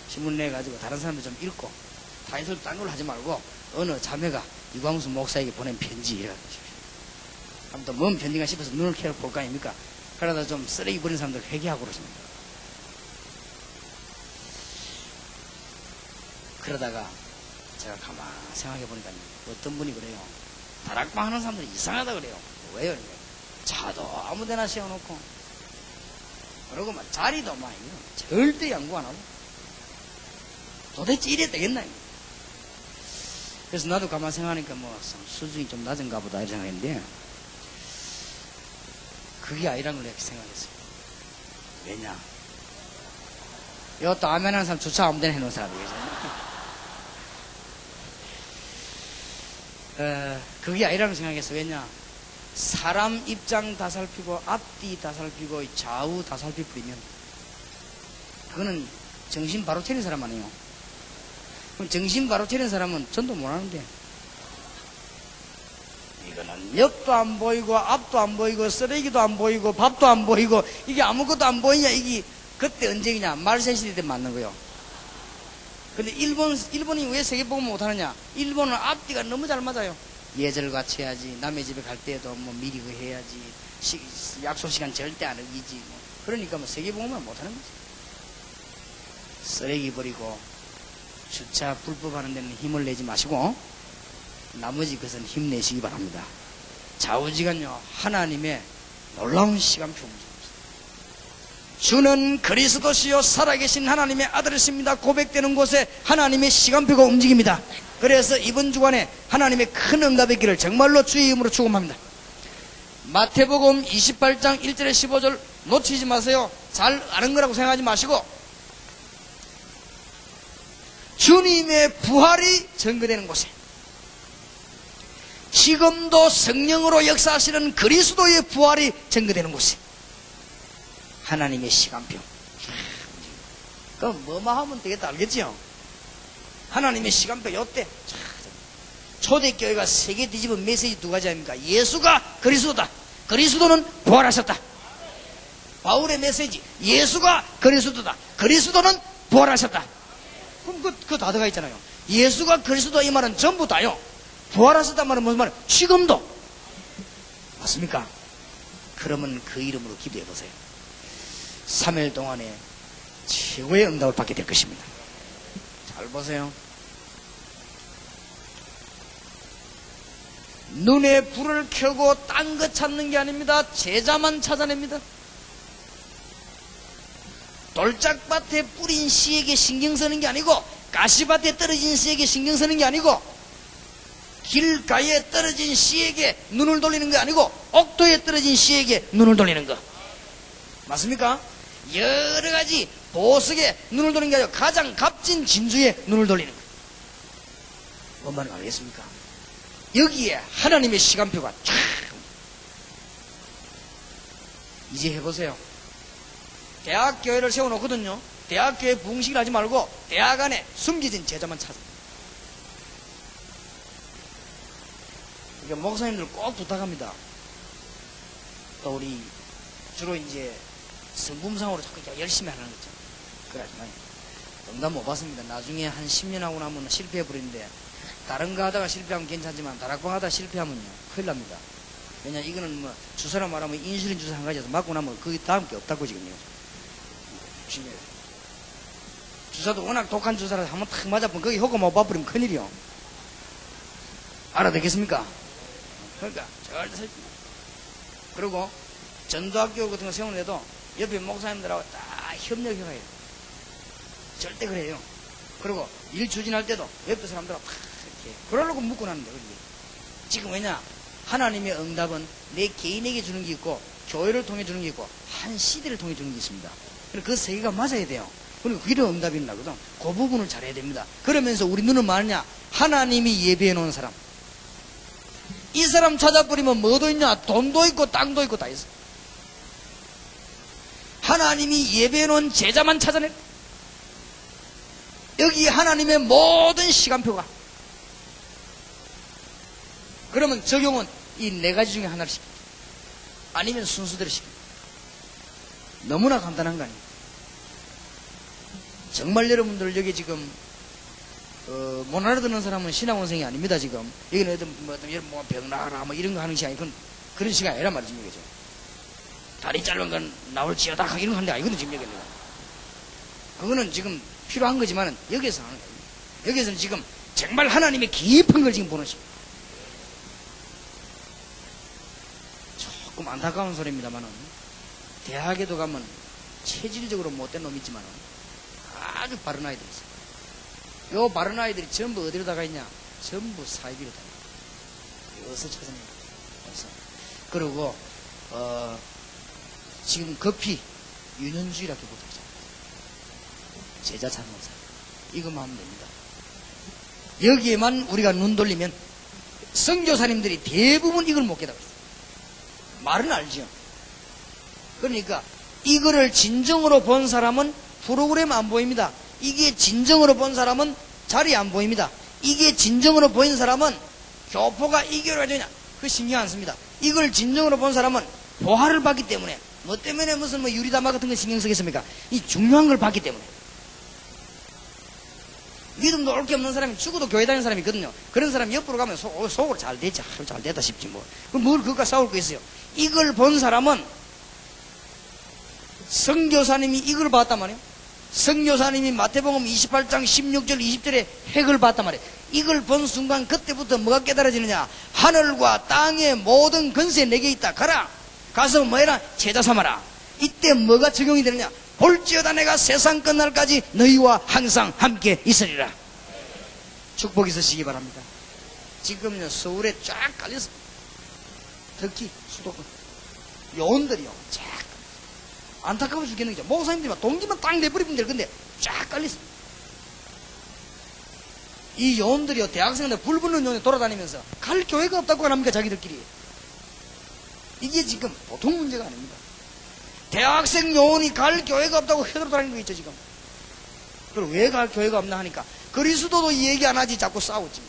신문 내가지고 다른 사람들 좀 읽고 타이틀 딴 걸로 하지 말고 어느 자매가 이광수 목사에게 보낸 편지 이래. 아무튼 뭔 편지가 싶어서 눈을 캐러 볼 거 아닙니까? 그러다 좀 쓰레기 버리는 사람들 회개하고 그러십니다. 그러다가 제가 가만히 생각해 보니까 어떤 분이 그래요. 다락방 하는 사람들이 이상하다 그래요. 왜요? 차도 아무데나 세워놓고 그러고 막 자리도 막 절대 양보 안 하고 도대체 이래 되겠나? 그래서 나도 가만히 생각하니까 뭐 수준이 좀 낮은가 보다 이런 생각했는데 그게 아니란 걸 이렇게 생각했어요. 왜냐? 이것도 아멘 하는 사람 주차 아무데나 해놓은 사람이겠죠. 그게 아니라고 생각했어. 왜냐? 사람 입장 다 살피고 앞뒤 다 살피고 좌우 다 살피버리면 그거는 정신 바로 차린 사람 아니에요. 그럼 정신 바로 차린 사람은 전도 못하는데 이거는 옆도 안 보이고 앞도 안 보이고 쓰레기도 안 보이고 밥도 안 보이고 이게 아무것도 안 보이냐. 이게 그때 언제냐? 말세시대 때 맞는 거예요. 근데 일본이 왜 세계복음 못하느냐? 일본은 앞뒤가 너무 잘 맞아요. 예절같이 해야지. 남의 집에 갈 때도 뭐 미리 해야지. 약속 시간 절대 안 어기지. 뭐. 그러니까 뭐 세계복음을 못하는 거지. 쓰레기 버리고 주차 불법하는 데는 힘을 내지 마시고 나머지 것은 힘내시기 바랍니다. 좌우지간요 하나님의 놀라운 시간표입니다. 주는 그리스도시요 살아계신 하나님의 아들이십니다. 고백되는 곳에 하나님의 시간표가 움직입니다. 그래서 이번 주간에 하나님의 큰 응답의 길을 정말로 주의 이름으로 축원합니다. 마태복음 28장 1절에 15절 놓치지 마세요. 잘 아는 거라고 생각하지 마시고 주님의 부활이 증거되는 곳에 지금도 성령으로 역사하시는 그리스도의 부활이 증거되는 곳에 하나님의 시간표. 그럼 뭐만 하면 되겠다 알겠지요? 하나님의 시간표 요때 초대교회가 세계 뒤집은 메시지 두 가지 아닙니까? 예수가 그리스도다. 그리스도는 부활하셨다. 바울의 메시지 예수가 그리스도다. 그리스도는 부활하셨다. 그럼 그 다 들어가 있잖아요. 예수가 그리스도 이 말은 전부 다요. 부활하셨단 말은 무슨 말이에요? 지금도 맞습니까? 그러면 그 이름으로 기도해 보세요. 3일 동안에 최고의 응답을 받게 될 것입니다. 잘 보세요. 눈에 불을 켜고 딴 거 찾는 게 아닙니다. 제자만 찾아냅니다. 돌짝밭에 뿌린 씨에게 신경 쓰는 게 아니고 가시밭에 떨어진 씨에게 신경 쓰는 게 아니고 길가에 떨어진 씨에게 눈을 돌리는 게 아니고 옥토에 떨어진 씨에게 눈을 돌리는 거 맞습니까? 여러 가지 보석에 눈을 돌리는 게 아니고 가장 값진 진주에 눈을 돌리는 거. 뭔 말인지 알겠습니까? 여기에 하나님의 시간표가 쫙. 이제 해보세요. 대학교회를 세워놓거든요. 대학교회 부흥식을 하지 말고 대학 안에 숨겨진 제자만 찾아. 그러니까 목사님들 꼭 부탁합니다. 또 우리 주로 이제 성품상으로 자꾸 열심히 하는 거죠. 그러지만 응답 못 받습니다. 나중에 한 10년 하고 나면 실패해버리는데 다른 거 하다가 실패하면 괜찮지만 다락방 하다가 실패하면요 큰일 납니다. 왜냐 이거는 뭐 주사라 말하면 인슐린 주사 한 가지에서 맞고 나면 그 다음 게 없다고 지금요. 주사도 워낙 독한 주사라서 한번 탁 맞아보면 거기 효과 못 봐버리면 큰일이요. 알아듣겠습니까? 그러니까 절대 살지. 그리고 전도학교 같은 거 세우는데도 옆에 목사님들하고 딱 협력해야 해요. 절대 그래요. 그리고 일 추진할 때도 옆에 사람들하고 다 이렇게 그러려고 묶고 나는데 그게 지금 왜냐? 하나님의 응답은 내 개인에게 주는 게 있고 교회를 통해 주는 게 있고 한 시대를 통해 주는 게 있습니다. 그 세 개가 맞아야 돼요. 그리고 그게 응답이 나거든. 그 부분을 잘해야 됩니다. 그러면서 우리 눈은 뭐하냐? 하나님이 예비해 놓은 사람. 이 사람 찾아버리면 뭐도 있냐? 돈도 있고 땅도 있고 다 있어. 하나님이 예배해 놓은 제자만 찾아내. 여기 하나님의 모든 시간표가. 그러면 적용은 이 네 가지 중에 하나를 시킵니다. 아니면 순서대로 시킵니다. 너무나 간단한 거 아니에요. 정말 여러분들 여기 지금 못 알아듣는 사람은 신앙원생이 아닙니다. 지금 여기는 뭐 병나라 뭐 이런 거 하는 시간이 그런 시간이 아니란 말이죠. 그죠? 다리 짧은 건 나올지어다 이런 거 하는데 아니거든 지금 여기는. 그거는 지금 필요한 거지만은 여기서 하는 거예요. 여기서는 지금 정말 하나님의 깊은 걸 지금 보는 시간. 조금 안타까운 소리입니다만은 대학에도 가면 체질적으로 못된 놈이 있지만은 아주 바른 아이들이 있어요. 요 바른 아이들이 전부 어디로 다가 있냐? 전부 사이비로 다가 있어요. 어서 찾아내요. 어서. 그리고 지금 급히 유년주의라고 못하잖아요. 제자 찾는 사람. 이것만 하면 됩니다. 여기에만 우리가 눈 돌리면 선교사님들이 대부분 이걸 못 깨닫고 있어요. 말은 알죠. 그러니까 이거를 진정으로 본 사람은 프로그램 안 보입니다. 이게 진정으로 본 사람은 자리 안 보입니다. 이게 진정으로 보인 사람은 교포가 이 교회가 되냐 그 신경 안 씁니다. 이걸 진정으로 본 사람은 보화를 받기 때문에 뭐 때문에 무슨 뭐 유리다마 같은 거 신경 쓰겠습니까? 이 중요한 걸 받기 때문에. 믿음도 옳게 없는 사람이 죽어도 교회 다니는 사람이 있거든요. 그런 사람이 옆으로 가면 속으로 잘 됐지. 잘 됐다 싶지 뭐. 그럼 뭘 그것과 싸울 거 있어요. 이걸 본 사람은 선교사님이 이걸 봤단 말이에요. 선교사님이 마태복음 28장 16절 20절에 핵을 봤단 말이에요. 이걸 본 순간 그때부터 뭐가 깨달아지느냐? 하늘과 땅의 모든 권세 내게 있다. 가라. 가서 뭐해라? 제자 삼아라. 이때 뭐가 적용이 되느냐? 볼지어다 내가 세상 끝날까지 너희와 항상 함께 있으리라. 축복이 있으시기 바랍니다. 지금요 서울에 쫙 깔려서 특히 수도권 요원들이요 쫙 안타까워 죽겠는 거죠. 목사님들이 막 동기만 딱 내버리면 될 건데 쫙 깔렸어. 이 요원들이요 대학생들 불 붙는 요원이 돌아다니면서 갈 교회가 없다고 합니까 자기들끼리. 이게 지금 보통 문제가 아닙니다. 대학생 요원이 갈 교회가 없다고 헤돌아다니는 거 있죠 지금. 그럼 왜 갈 교회가 없나 하니까 그리스도도 얘기 안 하지 자꾸 싸우지.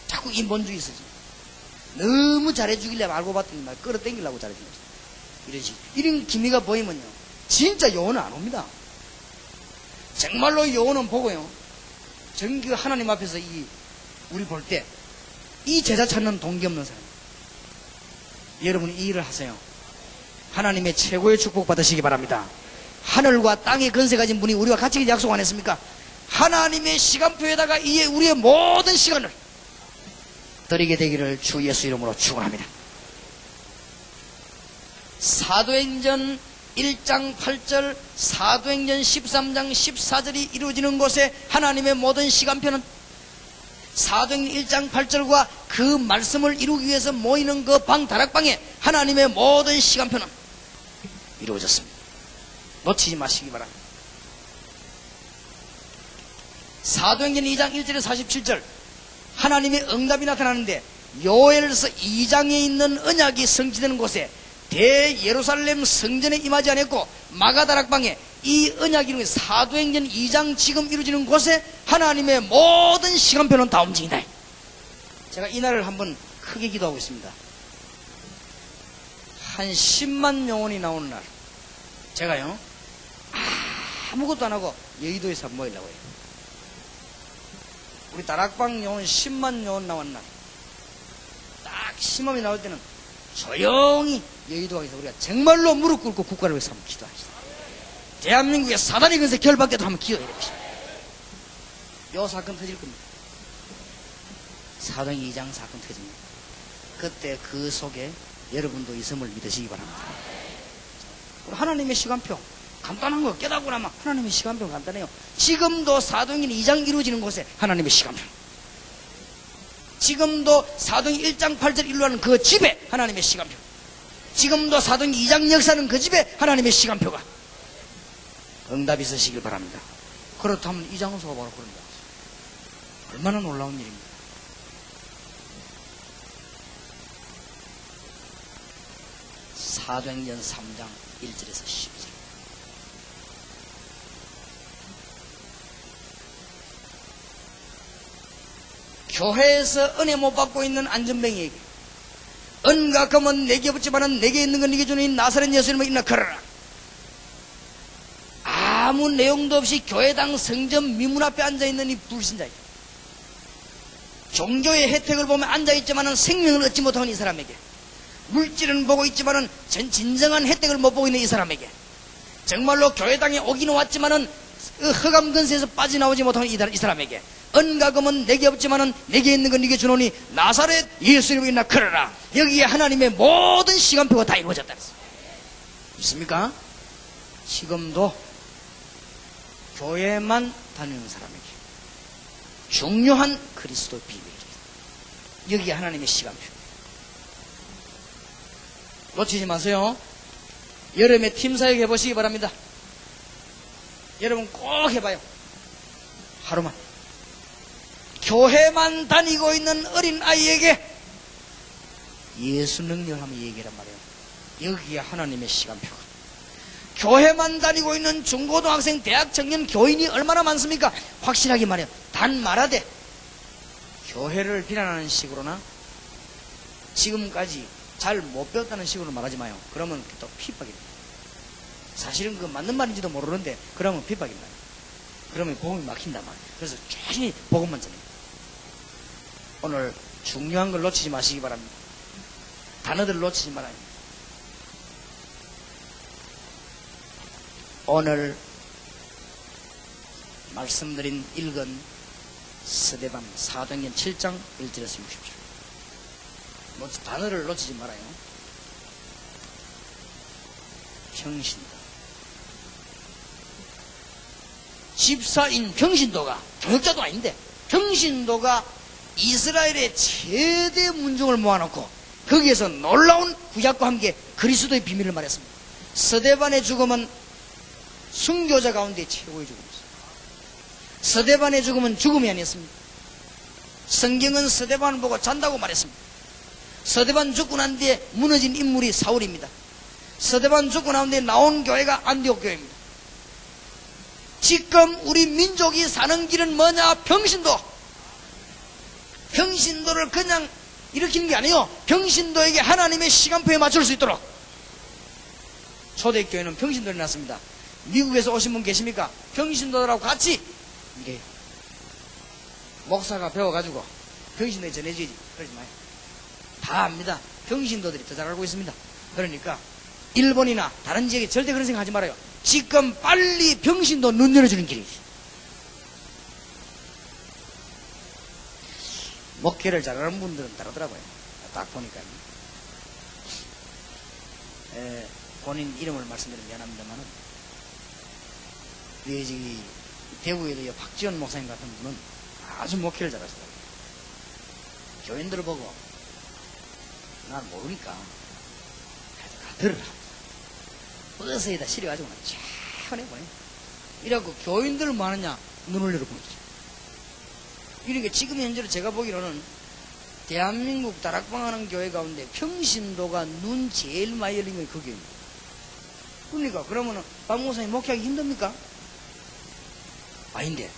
자꾸 인본주의 쓰지. 너무 잘해주길래 알고 봤더니 말 끌어당기려고 잘해주는 거지. 이러지. 이런 기미가 보이면요 진짜 요원은 안 옵니다. 정말로 요원은 보고요 정규 하나님 앞에서 우리 볼 때 이 제자 찾는 동기 없는 사람. 여러분이 이 일을 하세요. 하나님의 최고의 축복 받으시기 바랍니다. 하늘과 땅의 권세 가진 분이 우리와 같이 약속 안 했습니까? 하나님의 시간표에다가 이에 우리의 모든 시간을 드리게 되기를 주 예수 이름으로 축원합니다. 사도행전 1장 8절, 사도행전 13장 14절이 이루어지는 곳에 하나님의 모든 시간표는 사도행전 1장 8절과 그 말씀을 이루기 위해서 모이는 그 방 다락방에 하나님의 모든 시간표는 이루어졌습니다. 놓치지 마시기 바랍니다. 사도행전 2장 1절에 47절 하나님의 응답이 나타나는데 요엘서 2장에 있는 언약이 성취되는 곳에 대예루살렘 성전에 임하지 않았고 마가다락방에 이 언약이 이루어진 사도행전 2장 지금 이루어지는 곳에 하나님의 모든 시간표는 다 움직인다. 제가 이날을 한번 크게 기도하고 있습니다. 한 10만 영혼이 나오는 날 제가요 아무것도 안 하고 여의도에서 모이려고 해요. 우리 다락방 영혼 10만 영혼 나온 날 딱 심험이 나올 때는 조용히 여의도 가서 우리가 정말로 무릎 꿇고 국가를 위해서 한번 기도합시다. 대한민국의 사단의 근세 결박돼도 한번 기도해야 됩니다. 요 사건 터질 겁니다. 사도행전 2장 사건 터집니다. 그때 그 속에 여러분도 있음을 믿으시기 바랍니다. 하나님의 시간표 간단한 거 깨닫고 나면 하나님의 시간표는 간단해요. 지금도 사도행전 2장 이루어지는 곳에 하나님의 시간표, 지금도 사도행전 1장 8절 일루하는 그 집에 하나님의 시간표, 지금도 사도행전 2장 역사는 그 집에 하나님의 시간표가 응답이 있으시길 바랍니다. 그렇다면 이 장소가 바로 그런 장소. 얼마나 놀라운 일입니다. 사도행전 3장 1절에서 10절. 교회에서 은혜 못 받고 있는 안전뱅이에게 은과 금은 내게 없지만은 내게 있는 건 네게 주는 나사렛 예수님을 인락하라. 아무 내용도 없이 교회당 성전 미문 앞에 앉아있는 이 불신자에게, 종교의 혜택을 보며 앉아있지만은 생명을 얻지 못하는 이 사람에게, 물질은 보고 있지만은 진정한 혜택을 못 보고 있는 이 사람에게, 정말로 교회당에 오기는 왔지만은 흑암 근세에서 빠져나오지 못하는 이 사람에게, 은과 금은 내게 없지만은 내게 있는 건 네게 주노니 나사렛 예수님을 인락하라. 여기에 하나님의 모든 시간표가 다 이루어졌다. 있습니까? 지금도 교회만 다니는 사람에게 중요한 그리스도 비밀이에요. 여기에 하나님의 시간표. 놓치지 마세요. 여름에 팀사역 해보시기 바랍니다. 여러분 꼭 해봐요. 하루만. 교회만 다니고 있는 어린 아이에게 예수 능력을 한번 얘기하란 말이에요. 여기에 하나님의 시간표가. 교회만 다니고 있는 중고등학생, 대학 청년, 교인이 얼마나 많습니까? 확실하게 말해요. 단 말하되 교회를 비난하는 식으로나 지금까지 잘 못 배웠다는 식으로 말하지 마요. 그러면 또 핍박입니다. 사실은 그 맞는 말인지도 모르는데 그러면 핍박입니다. 그러면 복음이 막힌단 말이에요. 그래서 조심히 복음만 전해요. 오늘 중요한 걸 놓치지 마시기 바랍니다. 단어들을 놓치지 말아요. 오늘 말씀드린 읽은 스데반 사도행전 7장 1절에서 60절. 단어를 놓치지 말아요. 평신도. 집사인 평신도가, 교역자도 아닌데 평신도가 이스라엘의 최대 문종을 모아놓고 거기에서 놀라운 구약과 함께 그리스도의 비밀을 말했습니다. 스데반의 죽음은 순교자 가운데 최고의 죽음이었습니다. 스데반의 죽음은 죽음이 아니었습니다. 성경은 스데반을 보고 잔다고 말했습니다. 스데반 죽고 난 뒤에 무너진 인물이 사울입니다. 스데반 죽고 난 뒤에 나온 교회가 안디옥 교회입니다. 지금 우리 민족이 사는 길은 뭐냐? 평신도. 평신도를 그냥 일으키는 게 아니에요. 평신도에게 하나님의 시간표에 맞출 수 있도록. 초대교회는 평신도를 났습니다. 미국에서 오신 분 계십니까? 평신도들하고 같이 이게 목사가 배워가지고 평신도에 전해주지. 그러지 마요. 다 압니다. 평신도들이 더 잘 알고 있습니다. 그러니까 일본이나 다른 지역에 절대 그런 생각 하지 말아요. 지금 빨리 평신도 눈 열어주는 길이지. 목회를 잘하는 분들은 다르더라고요. 딱 보니까. 본인 이름을 말씀드리면 미안합니다만은, 우리 대구에도 박지원 목사님 같은 분은 아주 목회를 잘하시더라고요. 교인들을 보고, 난 모르니까, 들으라. 버스에다 실어가지고 쫙 보내. 이래갖고 교인들을 뭐 하느냐? 눈을 열어보내죠. 그러니까 지금 현재로 제가 보기로는 대한민국 다락방하는 교회 가운데 평신도가 눈 제일 많이 열린 게 그 교회입니다. 그러니까 그러면은 박 목사님 목회하기 힘듭니까? 아닌데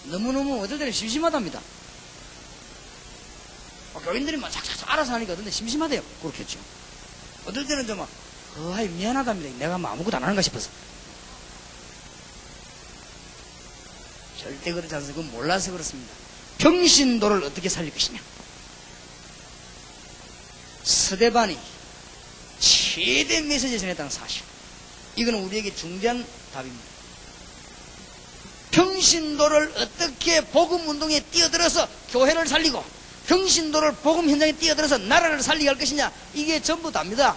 너무너무 어떨 때는 심심하답니다. 교인들이 막 착착 알아서 하니까 어떨 때 심심하대요. 그렇겠죠. 어떨 때는 좀 아이 미안하답니다. 내가 뭐 아무것도 안 하는가 싶어서. 절대 그렇지 않습니다. 그건 몰라서 그렇습니다. 평신도를 어떻게 살릴 것이냐. 스데반이 최대 메시지를 전했다는 사실. 이거는 우리에게 중대한 답입니다. 평신도를 어떻게 복음운동에 뛰어들어서 교회를 살리고 평신도를 복음 현장에 뛰어들어서 나라를 살리게 할 것이냐. 이게 전부 답니다.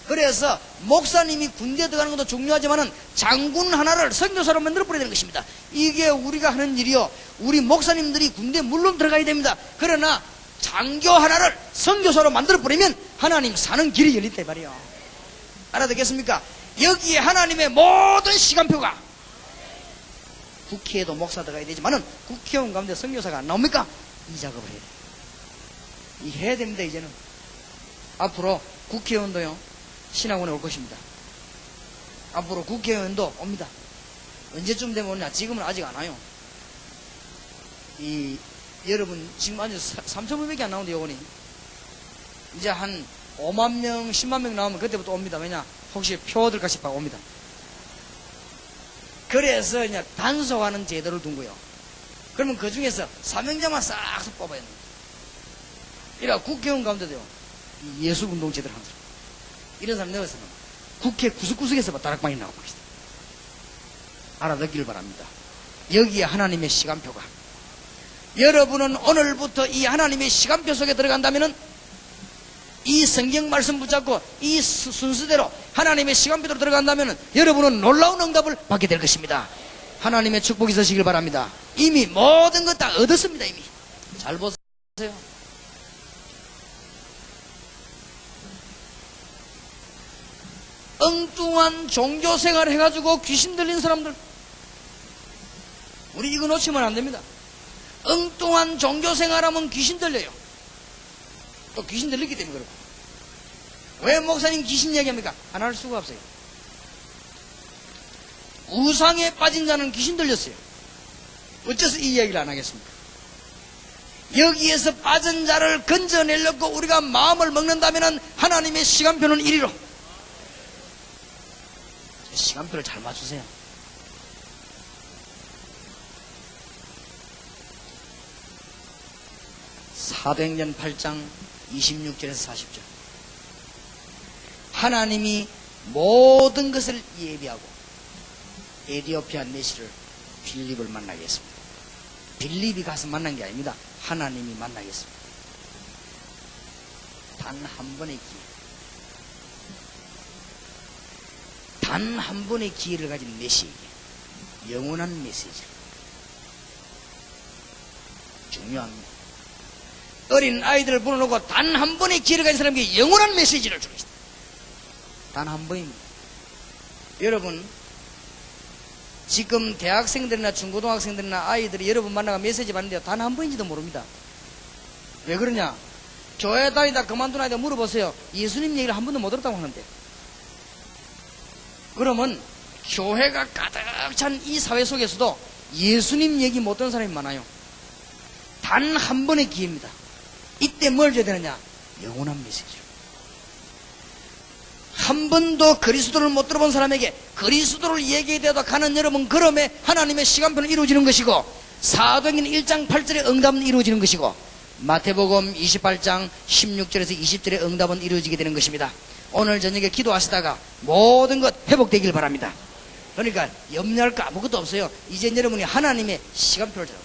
그래서 목사님이 군대에 들어가는 것도 중요하지만은 장군 하나를 선교사로 만들어 버려야 되는 것입니다. 이게 우리가 하는 일이요. 우리 목사님들이 군대에 물론 들어가야 됩니다. 그러나 장교 하나를 선교사로 만들어 버리면 하나님 사는 길이 열린다 이 말이에요. 알아듣겠습니까? 여기에 하나님의 모든 시간표가, 국회에도 목사 들어가야 되지만은 국회의원 가운데 선교사가 안 나옵니까? 이 작업을 해야 돼요. 해야 됩니다. 이제는 앞으로 국회의원도요 신학원에 올 것입니다. 앞으로 국회의원도 옵니다. 언제쯤 되면 오냐? 지금은 아직 안 와요. 여러분 지금 아직 3,500이 안 나오는데 요거니 이제 한 5만 명 10만 명 나오면 그때부터 옵니다. 왜냐? 혹시 표들 같이 봐 옵니다. 그래서 이제 단속하는 제도를 둔 거예요. 그러면 그 중에서 사명자만 싹 뽑아야 됩니다. 이라 국회의원 가운데도요 예수운동제도를 하는 사람, 이런 사람 내어서는 국회 구석구석에서 다락방이 나오고 있어요. 알아듣기를 바랍니다. 여기에 하나님의 시간표가, 여러분은 오늘부터 이 하나님의 시간표 속에 들어간다면은 이 성경 말씀 붙잡고 이 순서대로 하나님의 시간표로 들어간다면은 여러분은 놀라운 응답을 받게 될 것입니다. 하나님의 축복이 있으시길 바랍니다. 이미 모든 것 다 얻었습니다. 이미 잘 보세요. 엉뚱한 종교생활 해가지고 귀신 들린 사람들, 우리 이거 놓치면 안 됩니다. 엉뚱한 종교생활하면 귀신 들려요. 또 귀신 들리기 때문에 그렇고. 왜 목사님 귀신 얘기합니까? 안 할 수가 없어요. 우상에 빠진 자는 귀신 들렸어요. 어째서 이 이야기를 안 하겠습니까? 여기에서 빠진 자를 건져내려고 우리가 마음을 먹는다면 하나님의 시간표는 이리로, 시간표를 잘 맞추세요. 사도행전 8장 26절에서 40절. 하나님이 모든 것을 예비하고 에디오피아 내시를 빌립을 만나게 했습니다. 빌립이 가서 만난 게 아닙니다. 하나님이 만나게 했습니다. 단 한 번의 기회, 단 한 번의 기회를 가진 메시에게 영원한 메시지 중요합니다. 어린 아이들을 불러놓고 단 한 번의 기회를 가진 사람에게 영원한 메시지를 주고 있습니다. 단 한 번입니다. 여러분 지금 대학생들이나 중고등학생들이나 아이들이 여러분 만나가 메시지 받는데 단 한 번인지도 모릅니다. 왜 그러냐? 교회 다니다 그만둔 아이들 물어보세요. 예수님 얘기를 한 번도 못 들었다고 하는데. 그러면 교회가 가득 찬 이 사회 속에서도 예수님 얘기 못 듣는 사람이 많아요. 단 한 번의 기회입니다. 이때 뭘 줘야 되느냐? 영원한 메시지로. 한 번도 그리스도를 못 들어본 사람에게 그리스도를 얘기해도 가는 여러분, 그럼에 하나님의 시간표는 이루어지는 것이고, 사도행전 1장 8절의 응답은 이루어지는 것이고, 마태복음 28장 16절에서 20절의 응답은 이루어지게 되는 것입니다. 오늘 저녁에 기도하시다가 모든 것 회복되길 바랍니다. 그러니까 염려할 거 아무것도 없어요. 이제 여러분이 하나님의 시간표를 잡아요.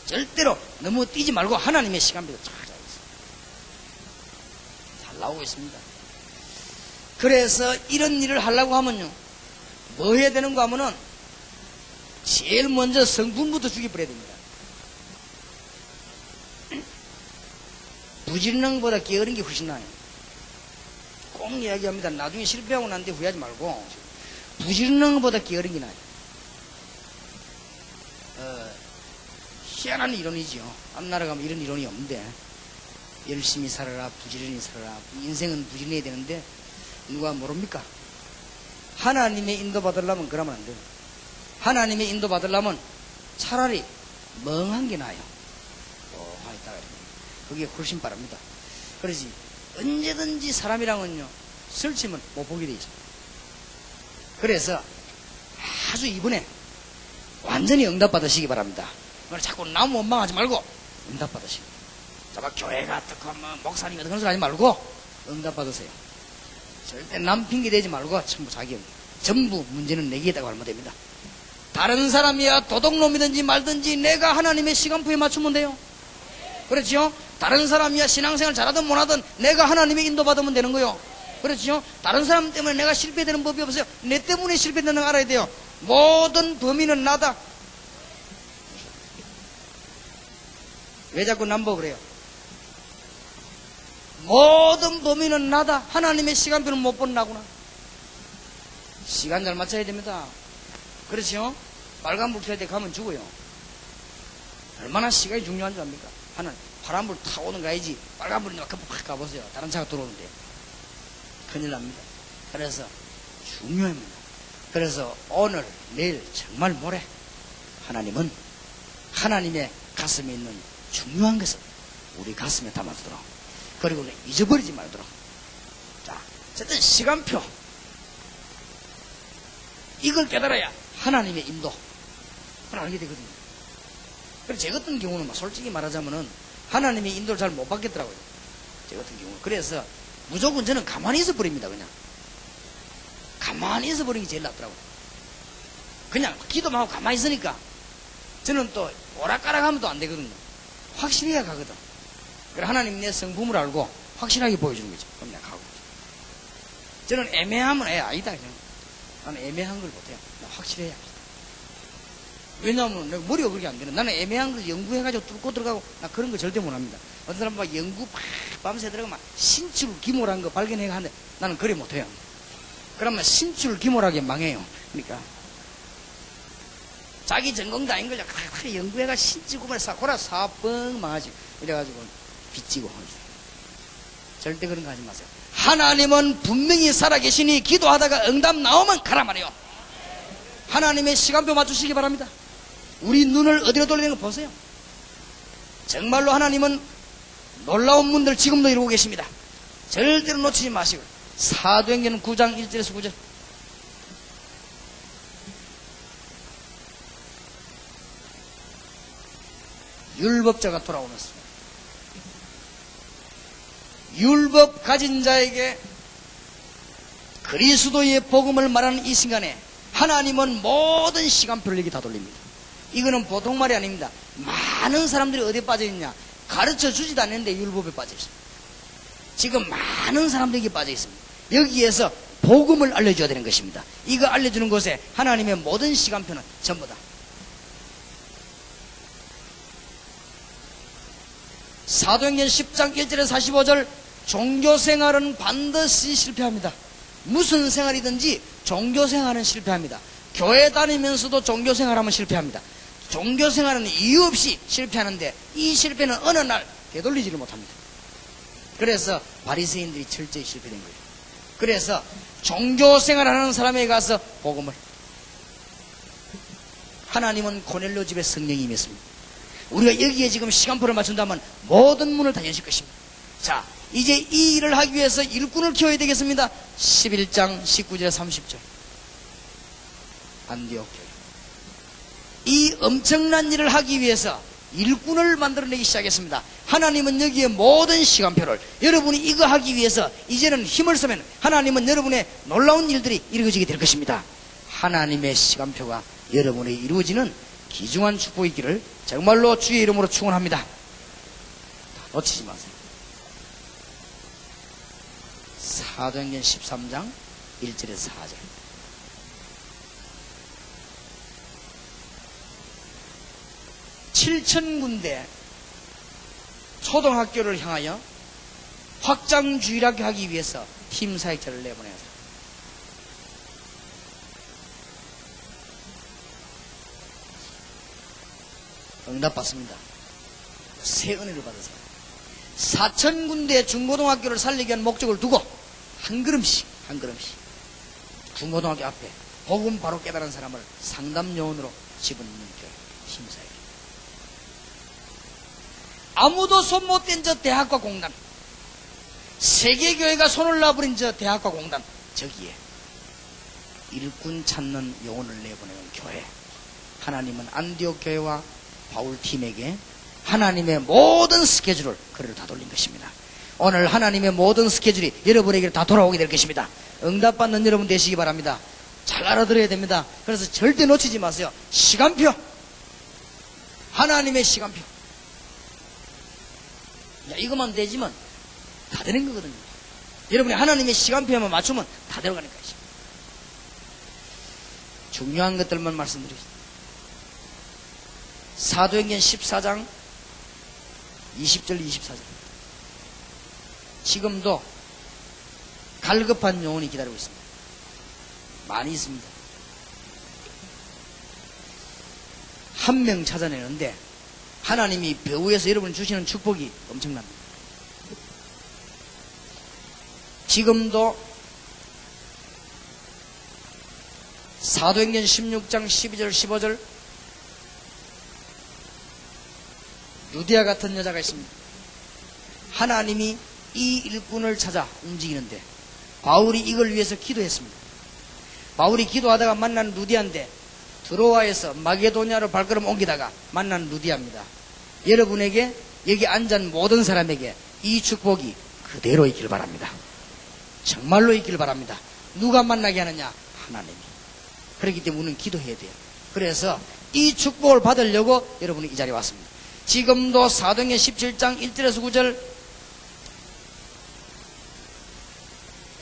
절대로 너무 뛰지 말고 하나님의 시간표를 잘 잡아요. 잘 나오고 있습니다. 그래서 이런 일을 하려고 하면요, 뭐 해야 되는가 하면은 제일 먼저 성분부터 죽여버려야 됩니다. 부지런한 것보다 게으른 게 훨씬 나아요. 꼭 이야기합니다. 나중에 실패하고 난 뒤에 후회하지 말고 부지런한 것보다 게으른 게 나아요. 희한한 이론이죠. 앞나라 가면 이런 이론이 없는데, 열심히 살아라, 부지런히 살아라. 인생은 부지런해야 되는데 누가 모릅니까? 하나님의 인도 받으려면 그러면 안 돼요. 하나님의 인도 받으려면 차라리 멍한 게 나아요. 그게 훨씬 빠릅니다. 그러지 언제든지 사람이랑은요 설치면 못 보게 돼 있습니다. 그래서 아주 이번에 완전히 응답받으시기 바랍니다. 자꾸 남 원망하지 말고 응답받으시기. 막 교회가 어떻고 뭐 목사님이 어떻게 그런 소리 하지 말고 응답받으세요. 절대 남 핑계 대지 말고 전부 자기 전부 문제는 내게 있다고 하면 됩니다. 다른 사람이야 도둑놈이든지 말든지 내가 하나님의 시간표에 맞추면 돼요. 그렇죠? 다른 사람이야 신앙생활 잘하든 못하든 내가 하나님의 인도받으면 되는 거요. 그렇죠? 다른 사람 때문에 내가 실패되는 법이 없어요. 내 때문에 실패되는 거 알아야 돼요. 모든 범인은 나다. 왜 자꾸 남복을 해요? 모든 범인은 나다. 하나님의 시간표를 못 보는 나구나. 시간 잘 맞춰야 됩니다. 그렇죠? 빨간불 켤 때 가면 죽어요. 얼마나 시간이 중요한 줄 압니까? 하나님, 파란불 타고는 가야지. 빨간불이 막 확 가보세요. 다른 차가 들어오는데. 큰일 납니다. 그래서 중요합니다. 그래서 오늘, 내일, 정말 모레 하나님은 하나님의 가슴에 있는 중요한 것을 우리 가슴에 담아두도록, 그리고 잊어버리지 말도록. 자, 어쨌든 시간표, 이걸 깨달아야 하나님의 인도 그걸 알게 되거든요. 그래서 제 같은 경우는 솔직히 말하자면은 하나님의 인도를 잘 못 받겠더라고요. 제 같은 경우는. 그래서 무조건 저는 가만히 있어 버립니다. 그냥 가만히 있어 버리는 게 제일 낫더라고요. 그냥 기도만 하고 가만히 있으니까 저는 또 오락가락 하면 또 안 되거든요. 확실해야 가거든. 그래, 하나님 내 성품을 알고 확실하게 보여주는 거죠. 그럼 내가 가고. 저는 애매하면 아니다. 그냥. 나는 애매한 걸 못해요. 나 확실해야 합니다. 왜냐하면 내가 머리가 그렇게 안 되는. 나는 애매한 걸 연구해가지고 뚫고 들어가고, 나 그런 거 절대 못합니다. 어떤 사람 막 연구 밤새 들어가면 신출 기몰한 거 발견해가 하는데 나는 그래 못해요. 그러면 신출 기몰하게 망해요. 그러니까 자기 전공도 아닌 걸 연구해가 신치고만 사고라 사뻥 망하지. 이래가지고 빚지고 절대 그런 거 하지 마세요. 하나님은 분명히 살아계시니 기도하다가 응답 나오면 가라 말이요. 하나님의 시간표 맞추시기 바랍니다. 우리 눈을 어디로 돌리는 거 보세요. 정말로 하나님은 놀라운 문들 지금도 이루고 계십니다. 절대로 놓치지 마시고. 사도행전 9장 1절에서 9절. 율법자가 돌아오면서 율법 가진 자에게 그리스도의 복음을 말하는 이 순간에 하나님은 모든 시간표를 여기 다 돌립니다. 이거는 보통 말이 아닙니다. 많은 사람들이 어디에 빠져있냐? 가르쳐 주지도 않는데 율법에 빠져있습니다. 지금 많은 사람들이 여기 빠져있습니다. 여기에서 복음을 알려줘야 되는 것입니다. 이거 알려주는 곳에 하나님의 모든 시간표는 전부 다. 사도행전 10장 1절에서 45절. 종교생활은 반드시 실패합니다. 무슨 생활이든지 종교생활은 실패합니다. 교회 다니면서도 종교생활하면 실패합니다. 종교생활은 이유 없이 실패하는데 이 실패는 어느 날 되돌리지를 못합니다. 그래서 바리새인들이 철저히 실패된 거예요. 그래서 종교생활하는 사람에게 가서 복음을. 하나님은 고넬료 집에 성령이 임했습니다. 우리가 여기에 지금 시간표를 맞춘다면 모든 문을 다 여실 것입니다. 자, 이제 이 일을 하기 위해서 일꾼을 키워야 되겠습니다. 11장 19절 30절. 안디옥 교회. 이 엄청난 일을 하기 위해서 일꾼을 만들어내기 시작했습니다. 하나님은 여기에 모든 시간표를, 여러분이 이거 하기 위해서 이제는 힘을 쓰면 하나님은 여러분의 놀라운 일들이 이루어지게 될 것입니다. 하나님의 시간표가 여러분이 이루어지는 귀중한 축복이 있기를 정말로 주의 이름으로 축원합니다. 놓치지 마세요. 사도행전 13장 1절에서 4절. (7,000군데) 초등학교를 향하여 확장주일학교 하기 위해서 팀 사역자를 내보내서 응답받습니다. 새 은혜를 받으세요. 4,000군데 중고등학교를 살리기 위한 목적을 두고 한 걸음씩 중고등학교 앞에 복음 바로 깨달은 사람을 상담요원으로 집어넣는 교회 힘사역. 아무도 손 못 댄 저 대학과 공단, 세계교회가 손을 놔버린 저 대학과 공단, 저기에 일꾼 찾는 요원을 내보내는 교회. 하나님은 안디옥 교회와 바울팀에게 하나님의 모든 스케줄을 그를 다 돌린 것입니다. 오늘 하나님의 모든 스케줄이 여러분에게 다 돌아오게 될 것입니다. 응답받는 여러분 되시기 바랍니다. 잘 알아들어야 됩니다. 그래서 절대 놓치지 마세요. 시간표, 하나님의 시간표. 야, 이것만 되지만 다 되는 거거든요. 여러분이 하나님의 시간표에만 맞추면 다 되어가니까. 중요한 것들만 말씀드리겠습니다. 사도행전 14장 20절 24절. 지금도 갈급한 영혼이 기다리고 있습니다. 많이 있습니다. 한 명 찾아내는데 하나님이 배후에서 여러분 주시는 축복이 엄청납니다. 지금도 사도행전 16장 12절 15절 루디아 같은 여자가 있습니다. 하나님이 이 일꾼을 찾아 움직이는데 바울이 이걸 위해서 기도했습니다. 바울이 기도하다가 만난 루디아인데 드로아에서 마게도냐로 발걸음 옮기다가 만난 루디아입니다. 여러분에게 여기 앉은 모든 사람에게 이 축복이 그대로 있길 바랍니다. 정말로 있길 바랍니다. 누가 만나게 하느냐? 하나님이. 그렇기 때문에 우리는 기도해야 돼요. 그래서 이 축복을 받으려고 여러분이 이 자리에 왔습니다. 지금도 사도행전 17장 1절에서 9절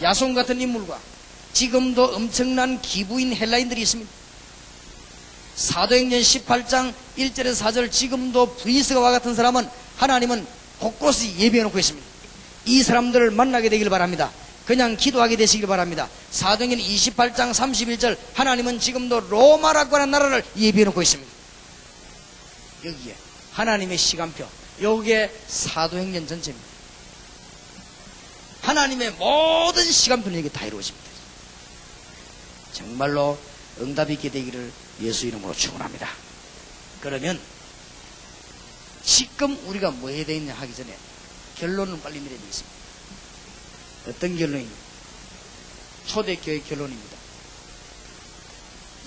야손 같은 인물과 지금도 엄청난 기부인 헬라인들이 있습니다. 사도행전 18장 1절에서 4절 지금도 브리스가와 같은 사람은 하나님은 곳곳이 예비해 놓고 있습니다. 이 사람들을 만나게 되길 바랍니다. 그냥 기도하게 되시길 바랍니다. 사도행전 28장 31절 하나님은 지금도 로마라고 하는 나라를 예비해 놓고 있습니다. 여기에 하나님의 시간표, 여기에 사도행전 전체입니다. 하나님의 모든 시간표는 여기 다 이루어집니다. 정말로 응답이 있게 되기를 예수 이름으로 축원합니다. 그러면 지금 우리가 뭐 해야 되느냐 하기 전에 결론은 빨리 내려야 되겠습니다. 어떤 결론입니까? 초대교회 결론입니다.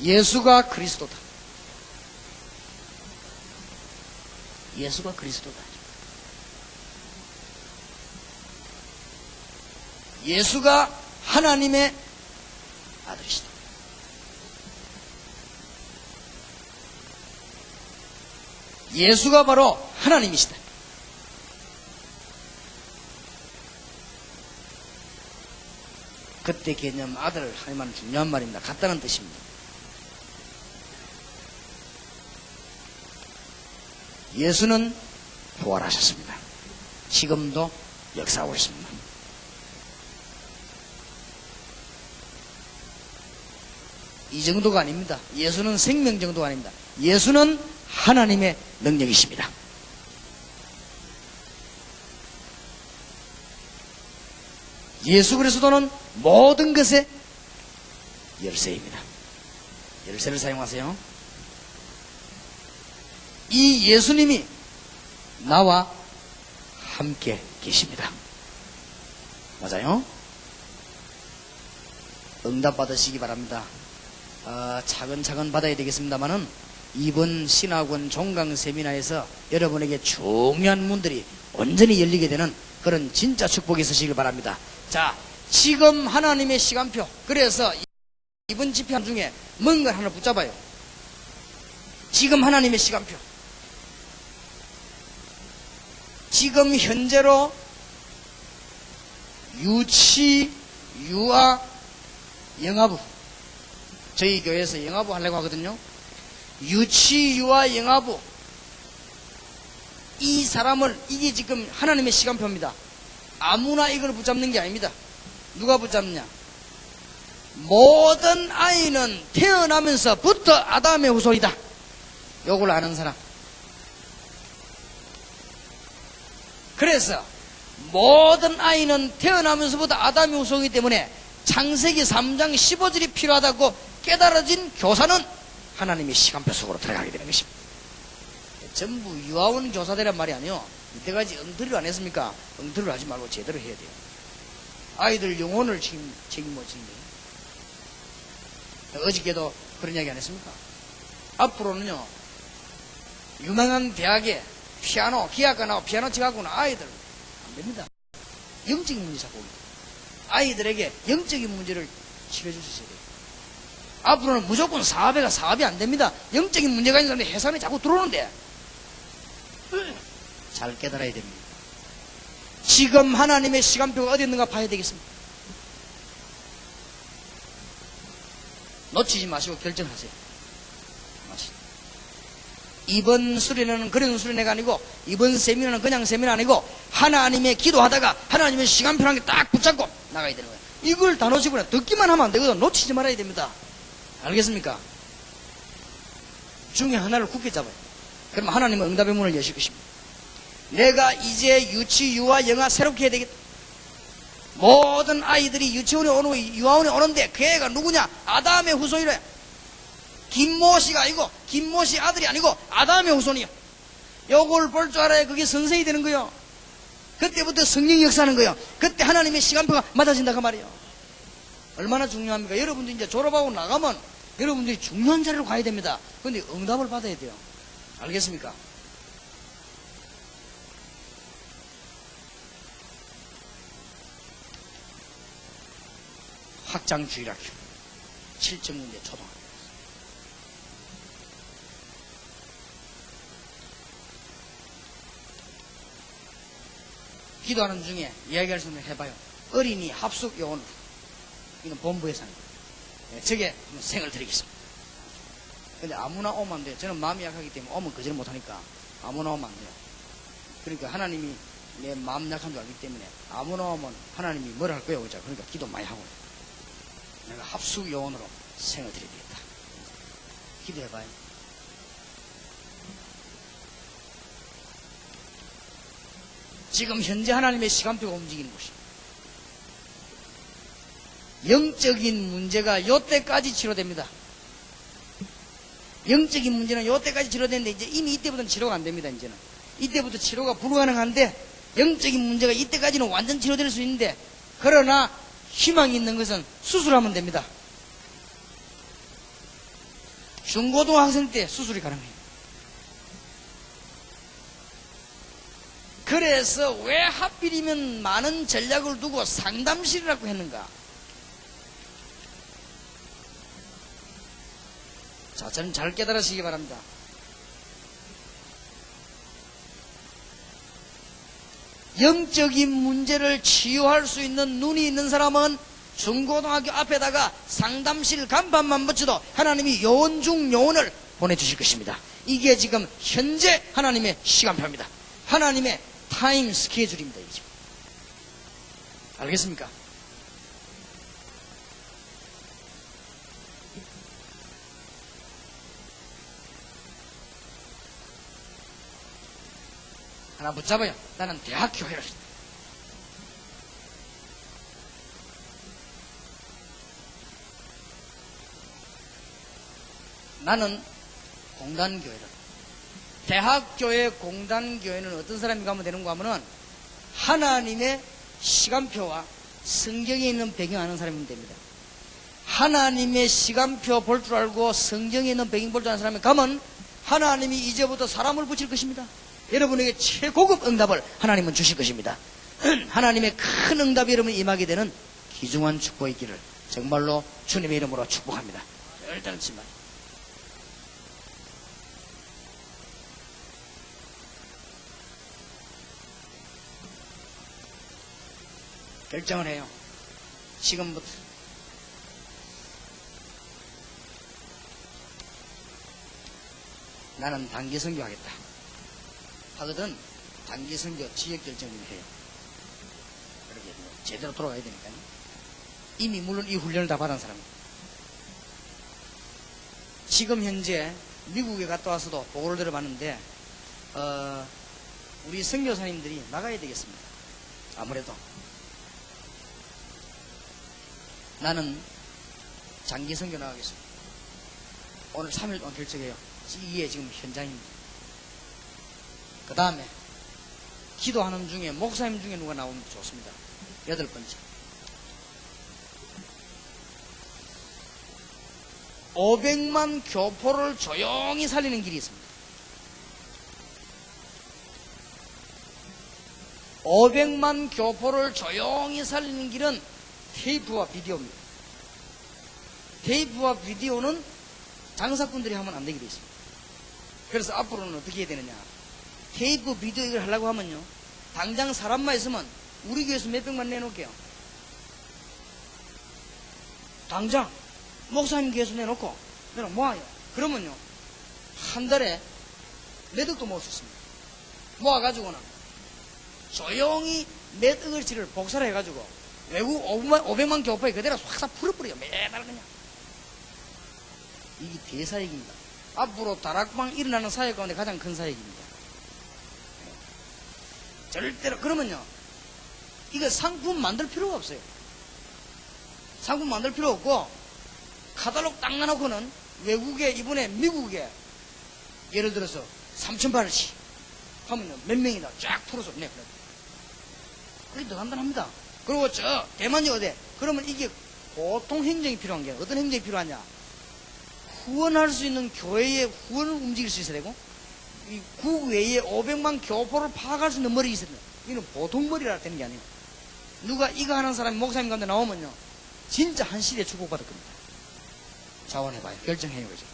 예수가 그리스도다. 예수가 그리스도다. 예수가 하나님의 아들이시다. 예수가 바로 하나님이시다. 그때 개념 아들 하나님은 중요한 말입니다. 같다는 뜻입니다. 예수는 부활하셨습니다. 지금도 역사하고 있습니다. 이 정도가 아닙니다. 예수는 생명 정도가 아닙니다. 예수는 하나님의 능력이십니다. 예수 그리스도는 모든 것의 열쇠입니다. 열쇠를 사용하세요. 이 예수님이 나와 함께 계십니다. 맞아요? 응답 받으시기 바랍니다. 차근차근 받아야 되겠습니다만은 이번 신학원 종강 세미나에서 여러분에게 중요한 문들이 온전히 열리게 되는 그런 진짜 축복이 있으시길 바랍니다. 자, 지금 하나님의 시간표. 그래서 이번 집회 중에 뭔가 하나 붙잡아요. 지금 하나님의 시간표. 지금 현재로 유치, 유아, 영아부. 저희 교회에서 영아부 하려고 하거든요. 유치, 유아, 영아부. 이 사람을, 이게 지금 하나님의 시간표입니다. 아무나 이걸 붙잡는 게 아닙니다. 누가 붙잡냐? 모든 아이는 태어나면서부터 아담의 후손이다. 요걸 아는 사람. 그래서 모든 아이는 태어나면서부터 아담의 후손이기 때문에 창세기 3장 15절이 필요하다고 깨달아진 교사는 하나님의 시간표 속으로 들어가게 되는 것입니다. 전부 유아원 교사들란 말이 아니요. 이때까지 엉터리를 안 했습니까? 엉터리를 하지 말고 제대로 해야 돼요. 아이들 영혼을 책임지는 거예요. 어저께도 그런 이야기 안 했습니까? 앞으로는요, 유명한 대학에 피아노, 기악과 나와 피아노 치가고는 아이들 안 됩니다. 영적인 문제 자꾸 옵니다. 아이들에게 영적인 문제를 치료해 주셔야 돼요. 앞으로는 무조건 사업이 안 됩니다. 영적인 문제가 있는 사람이 해산이 자꾸 들어오는데 잘 깨달아야 됩니다. 지금 하나님의 시간표가 어디 있는가 봐야 되겠습니다. 놓치지 마시고 결정하세요. 이번 수련회는 그런 수련회가 아니고, 이번 세미나는 그냥 세미나 아니고, 하나님의 기도하다가 하나님의 시간표라는 게 딱 붙잡고 나가야 되는 거예요. 이걸 다 놓치고 듣기만 하면 안 되거든. 놓치지 말아야 됩니다. 알겠습니까? 중에 하나를 굳게 잡아요. 그러면 하나님은 응답의 문을 여실 것입니다. 내가 이제 유치, 유아, 영아 새롭게 해야 되겠다. 모든 아이들이 유치원에 오고 유아원에 오는데 그 애가 누구냐? 아담의 후손이래. 김모씨가 아니고, 김모씨 아들이 아니고 아담의 후손이요. 요걸 볼 줄 알아야 그게 선생이 되는 거요. 그때부터 성령이 역사하는 거요. 그때 하나님의 시간표가 맞아진다 그 말이에요. 얼마나 중요합니까? 여러분들이 이제 졸업하고 나가면 여러분들이 중요한 자리로 가야 됩니다. 그런데 응답을 받아야 돼요. 알겠습니까? 학장주일학교 7.문제 초등학교. 기도하는 중에 이야기할 수 있는 해봐요. 어린이 합숙 요원으로. 이건 본부에서 하는 거예요. 저게 생을 드리겠습니다. 근데 아무나 오면 안 돼요. 저는 마음이 약하기 때문에 오면 거절 못하니까 아무나 오면 안 돼요. 그러니까 하나님이 내 마음 약한 줄 알기 때문에 아무나 오면 하나님이 뭘 할 거예요. 그러니까 기도 많이 하고 내가 합숙 요원으로 생을 드리겠다. 기도해봐요. 지금 현재 하나님의 시간표가 움직이는 것입니다. 영적인 문제가 요때까지 치료됩니다. 영적인 문제는 요때까지 치료되는데 이제 이미 이때부터는 치료가 안 됩니다. 이제는 이때부터 치료가 불가능한데 영적인 문제가 이때까지는 완전 치료될 수 있는데, 그러나 희망이 있는 것은 수술하면 됩니다. 중고등학생 때 수술이 가능해요. 그래서 왜 하필이면 많은 전략을 두고 상담실이라고 했는가? 자, 저는 잘 깨달으시기 바랍니다. 영적인 문제를 치유할 수 있는 눈이 있는 사람은 중고등학교 앞에다가 상담실 간판만 붙여도 하나님이 요원 중 요원을 보내주실 것입니다. 이게 지금 현재 하나님의 시간표입니다. 하나님의 타임 스케줄입니다. 이게. 알겠습니까? 하나 붙잡아요. 나는 대학교회를 했다. 나는 공단교회를. 대학교회 공단교회는 어떤 사람이 가면 되는가 하면은 하나님의 시간표와 성경에 있는 배경 아는 사람이면 됩니다. 하나님의 시간표 볼 줄 알고 성경에 있는 배경 볼 줄 아는 사람이 가면 하나님이 이제부터 사람을 붙일 것입니다. 여러분에게 최고급 응답을 하나님은 주실 것입니다. 하나님의 큰 응답이 여러분이 임하게 되는 귀중한 축복의 길을 정말로 주님의 이름으로 축복합니다. 일단은 치마. 결정을 해요. 지금부터. 나는 단기 선교하겠다. 하거든 단기 선교 지역 결정을 해요. 그렇게 제대로 돌아가야 되니까요. 이미 물론 이 훈련을 다 받은 사람입니다. 지금 현재 미국에 갔다 와서도 보고를 들어봤는데 우리 선교사님들이 나가야 되겠습니다. 아무래도 나는 장기 선교 나가겠습니다. 오늘 3일 동안 결정해요. 이게 지금 현장입니다. 그 다음에 기도하는 중에 목사님 중에 누가 나오면 좋습니다. 8번째. 500만 교포를 조용히 살리는 길이 있습니다. 500만 교포를 조용히 살리는 길은 테이프와 비디오입니다. 테이프와 비디오는 장사꾼들이 하면 안 되게 되어 있습니다. 그래서 앞으로는 어떻게 해야 되느냐. 테이프 비디오 이걸 하려고 하면요. 당장 사람만 있으면 우리 교회에서 몇백만 내놓을게요. 당장 목사님 교회에서 내놓고 내가 모아요. 그러면요 한 달에 몇 억도 모을 수 있습니다. 모아가지고는 조용히 몇 억을치를 복사를 해가지고 외국 500만 교파에 그대로 확 풀어버려요. 매달 그냥. 이게 대사역입니다. 앞으로 다락방 일어나는 사역 가운데 가장 큰 사역입니다. 절대로. 그러면요 이거 상품 만들 필요가 없어요. 상품 만들 필요 없고 카탈로그 딱 놔놓고는 외국에 이번에 미국에 예를 들어서 3,800원씩 하면요 몇 명이나 쫙 털어서 내. 그게 더 간단합니다. 그리고 저 대만이 어디? 그러면 이게 보통 행정이 필요한 게 어떤 행정이 필요하냐? 후원할 수 있는 교회의 후원을 움직일 수 있어야 되고 이 국외에 500만 교포를 파악할 수 있는 머리 있어야 돼요. 이건 보통 머리라 되는 게 아니에요. 누가 이거 하는 사람이 목사님 가운데 나오면요 진짜 한 시대에 축복받을 겁니다. 자원해봐요. 결정해요. 그죠?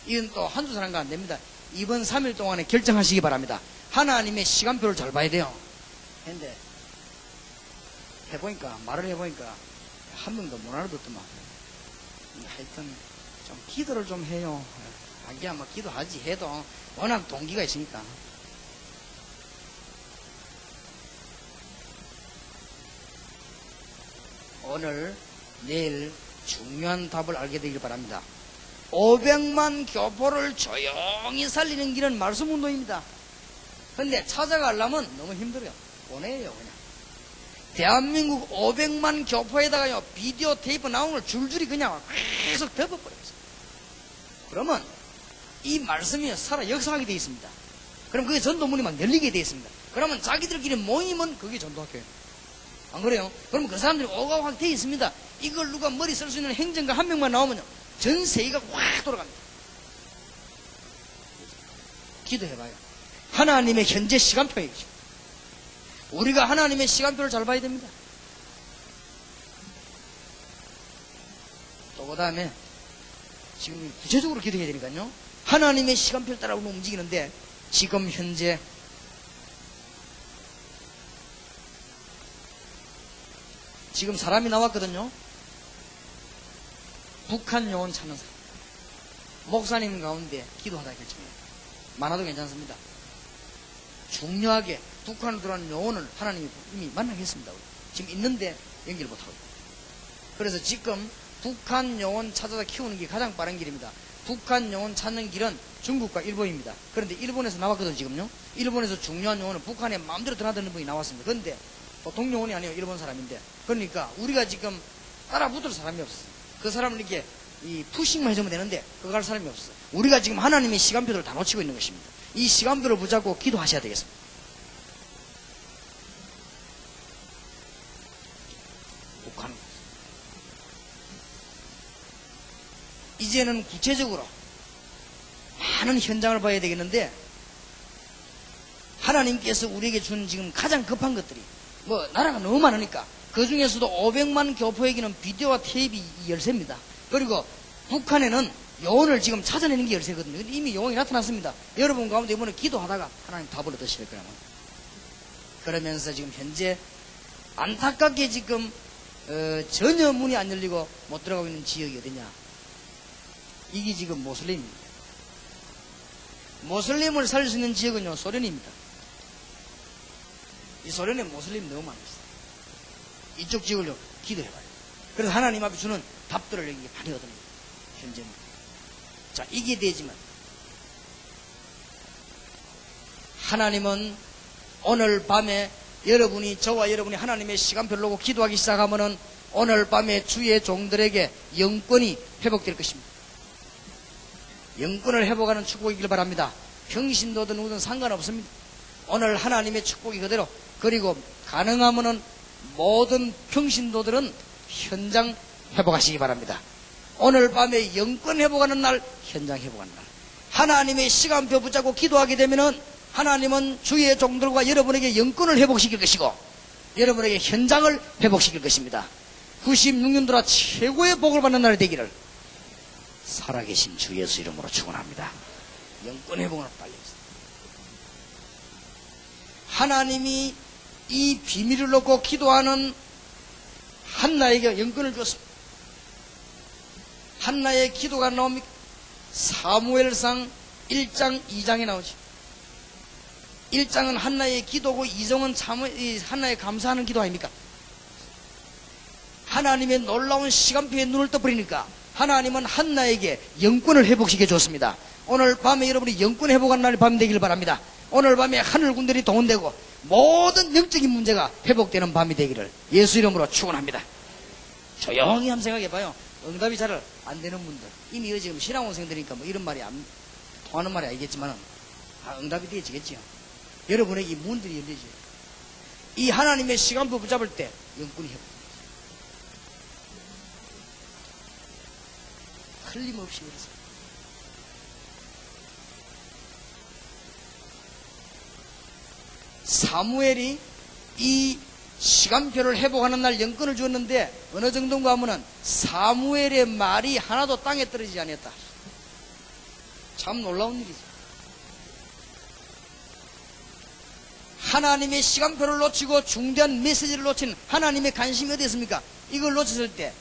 이건 또 한두 사람과 안 됩니다. 이번 3일 동안에 결정하시기 바랍니다. 하나님의 시간표를 잘 봐야 돼요. 근데 해보니까 말을 해보니까 한 명도 못 알아듣더만. 하여튼 좀 기도를 좀 해요. 하기야 뭐 기도하지 해도 워낙 동기가 있으니까. 오늘 내일 중요한 답을 알게 되길 바랍니다. 500만 교포를 조용히 살리는 길은 말씀 운동입니다. 근데 찾아가려면 너무 힘들어요. 보내요 그냥. 대한민국 500만 교포에다가요 비디오 테이프 나오는 걸 줄줄이 그냥 계속 덮어버려요. 그러면 이 말씀이 살아 역사하게 되어 있습니다. 그럼 그게 전도문이 막 열리게 되어 있습니다. 그러면 자기들끼리 모이면 그게 전도학교예요. 안 그래요? 그러면 그 사람들이 오가확 되어 있습니다. 이걸 누가 머리 쓸 수 있는 행정가 한 명만 나오면요 전 세계가 확 돌아갑니다. 기도해봐요. 하나님의 현재 시간표예요. 우리가 하나님의 시간표를 잘 봐야 됩니다. 또 그 다음에 지금 구체적으로 기도해야 되니까요. 하나님의 시간표를 따라 우리는 움직이는데 지금 현재 지금 사람이 나왔거든요. 북한 요원 찾는 사람. 목사님 가운데 기도하다 결정해요. 많아도 괜찮습니다. 중요하게 북한으로 들어가는 요원을 하나님이 이미 만나겠습니다. 지금 있는데 연결 못하고. 그래서 지금 북한 요원 찾아다 키우는 게 가장 빠른 길입니다. 북한 요원 찾는 길은 중국과 일본입니다. 그런데 일본에서 나왔거든요. 지금요. 일본에서 중요한 요원은 북한에 마음대로 드나드는 분이 나왔습니다. 그런데 보통 요원이 아니에요. 일본 사람인데. 그러니까 우리가 지금 따라 붙을 사람이 없어요. 그 사람을 이렇게 이 푸싱만 해주면 되는데 그거 갈 사람이 없어요. 우리가 지금 하나님의 시간표를 다 놓치고 있는 것입니다. 이 시간표를 붙잡고 기도하셔야 되겠습니다. 북한. 이제는 구체적으로 많은 현장을 봐야 되겠는데 하나님께서 우리에게 준 지금 가장 급한 것들이 뭐 나라가 너무 많으니까 그 중에서도 500만 교포에게는 비디오와 테이프 열쇠입니다. 그리고 북한에는 요원을 지금 찾아내는 게 열쇠거든요. 이미 요원이 나타났습니다. 여러분 가운데 이번에 기도하다가 하나님 답을 얻으실 거라면 그러면서 지금 현재 안타깝게 지금 전혀 문이 안 열리고 못 들어가고 있는 지역이 어디냐? 이게 지금 모슬림입니다. 모슬림을 살릴 수 있는 지역은요 소련입니다. 이 소련에 모슬림이 너무 많이 있어요. 이쪽 지역을요 기도해봐요. 그래서 하나님 앞에 주는 답들을 여기 많이 얻어냅니다. 현재는. 자, 이게 되지만 하나님은 오늘 밤에 저와 여러분이 하나님의 시간표를 놓고 기도하기 시작하면은 오늘 밤에 주의 종들에게 영권이 회복될 것입니다. 영권을 회복하는 축복이길 바랍니다. 평신도든 누구든 상관없습니다. 오늘 하나님의 축복이 그대로. 그리고 가능하면은 모든 평신도들은 현장 회복하시기 바랍니다. 오늘 밤에 영권 회복하는 날, 현장 회복하는 날. 하나님의 시간표 붙잡고 기도하게 되면은 하나님은 주의 종들과 여러분에게 영권을 회복시킬 것이고 여러분에게 현장을 회복시킬 것입니다. 96년도라 최고의 복을 받는 날이 되기를 살아계신 주 예수 이름으로 축원합니다. 영권 회복을 빨리 했습니다. 하나님이 이 비밀을 놓고 기도하는 한나에게 영권을 주었습니다. 한나의 기도가 나옵니까? 사무엘상 1장 2장에 나오죠. 1장은 한나의 기도고 2장은 한나의 감사하는 기도 아닙니까? 하나님의 놀라운 시간표에 눈을 떠버리니까 하나님은 한나에게 영권을 회복시켜 줬습니다. 오늘 밤에 여러분이 영권 회복하는 날이 밤 되길 바랍니다. 오늘 밤에 하늘 군들이 동원되고 모든 영적인 문제가 회복되는 밤이 되기를 예수 이름으로 축원합니다. 조용히 한번 생각해봐요. 응답이 잘 안 되는 분들, 이미 지금 신앙원생들이니까 뭐 이런 말이 안 통하는 말이 아니겠지만 응답이 되어지겠지요. 여러분에게 이 문들이 열리죠. 이 하나님의 시간표 붙잡을 때 영권이 회복, 틀림없이 그렇습니다. 사무엘이 이 시간표를 회복하는 날 영권을 주었는데 어느 정도인가 하면은 사무엘의 말이 하나도 땅에 떨어지지 않았다. 참 놀라운 일이죠. 하나님의 시간표를 놓치고 중대한 메시지를 놓친 하나님의 관심이 어디 있습니까? 이걸 놓쳤을 때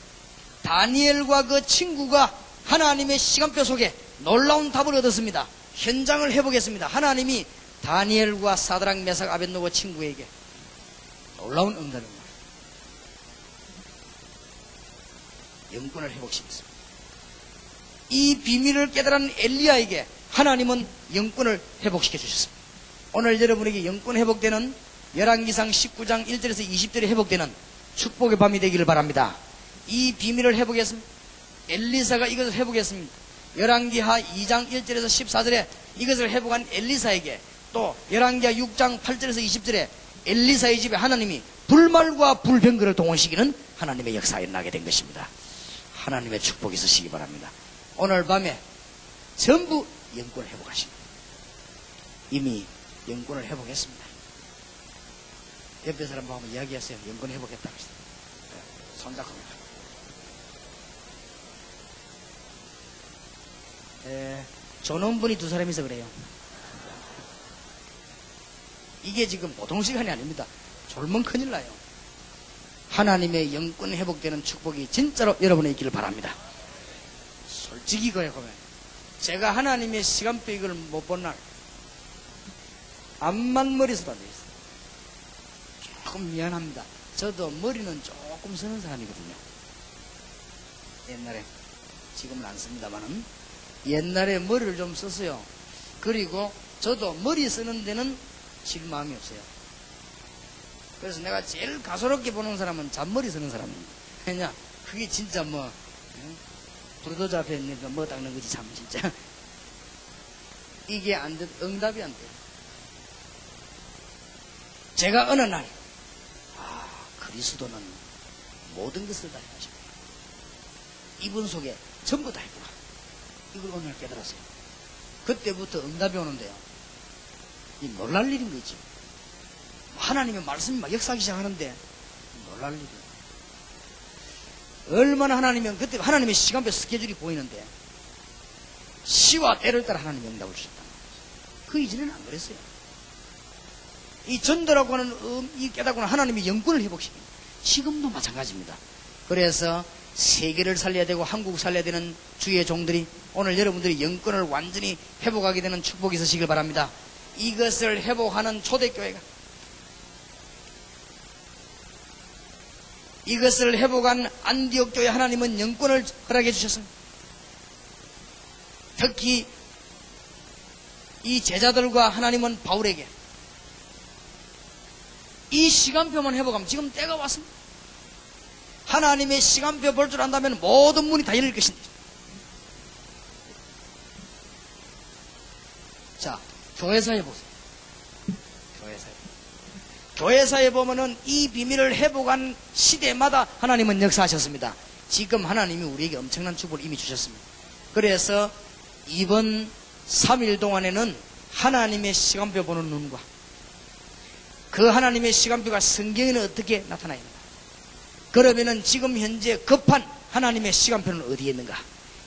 다니엘과 그 친구가 하나님의 시간표 속에 놀라운 답을 얻었습니다. 현장을 회복했습니다. 하나님이 다니엘과 사드락 메삭 아벳노고 친구에게 놀라운 응답입니다. 영권을 회복시켰습니다. 이 비밀을 깨달은 엘리야에게 하나님은 영권을 회복시켜 주셨습니다. 오늘 여러분에게 영권 회복되는 열왕기상 19장 1절에서 20절에 회복되는 축복의 밤이 되기를 바랍니다. 이 비밀을 회복했습니다. 엘리사가 이것을 회복했습니다. 열왕기하 2장 1절에서 14절에 이것을 회복한 엘리사에게 또 열왕기하 6장 8절에서 20절에 엘리사의 집에 하나님이 불말과 불병거를 동원시키는 하나님의 역사가 일어나게 된 것입니다. 하나님의 축복이 있으시기 바랍니다. 오늘 밤에 전부 영권을 회복하십니다. 이미 영권을 회복했습니다. 옆에 사람과 한번 이야기하세요. 영권 회복했다고 했습니다. 손잡고 조놓은 분이 두 사람이서 그래요. 이게 지금 보통 시간이 아닙니다. 졸면 큰일 나요. 하나님의 영권 회복되는 축복이 진짜로 여러분에 있기를 바랍니다. 솔직히 그래 보면 제가 하나님의 시간표 이걸 못 본 날 암만 머리 써도 안 되겠어요. 조금 미안합니다. 저도 머리는 조금 쓰는 사람이거든요. 옛날에, 지금은 안 씁니다만은 옛날에 머리를 좀 썼어요. 그리고 저도 머리 쓰는 데는 질 마음이 없어요. 그래서 내가 제일 가소롭게 보는 사람은 잔머리 쓰는 사람입니다. 왜냐, 그게 진짜 뭐 불도저 앞에 있는 뭐 닦는 거지 참 진짜. 이게 안 돼, 응답이 안 돼요. 제가 어느 날 그리스도는 모든 것을 다 해하십니다. 이분 속에 전부 다 있구나. 이걸 오늘 깨달았어요. 그때부터 응답이 오는데요. 이 놀랄 일인 거지. 하나님의 말씀이 막 역사하기 시작하는데 놀랄 일이에요. 얼마나 하나님은 그때 하나님의 시간표 스케줄이 보이는데 시와 때를 따라 하나님이 응답을 주셨다. 그 이전에는 안 그랬어요. 이 전도라고 하는 이 깨닫고는 하나님이 영권을 회복시킵니다. 지금도 마찬가지입니다. 그래서 세계를 살려야 되고 한국 살려야 되는 주의 종들이 오늘 여러분들이 영권을 완전히 회복하게 되는 축복이 있으시길 바랍니다. 이것을 회복하는 초대교회가, 이것을 회복한 안디옥 교회 하나님은 영권을 허락해 주셨습니다. 특히 이 제자들과 하나님은 바울에게 이 시간표만 회복하면 지금 때가 왔습니다. 하나님의 시간표 볼 줄 안다면 모든 문이 다 열릴 것입니다. 자, 교회사에 보세요. 교회사에 보면은 이 비밀을 회복한 시대마다 하나님은 역사하셨습니다. 지금 하나님이 우리에게 엄청난 축복을 이미 주셨습니다. 그래서 이번 3일 동안에는 하나님의 시간표 보는 눈과 그 하나님의 시간표가 성경에는 어떻게 나타나 있는가? 그러면은 지금 현재 급한 하나님의 시간표는 어디에 있는가?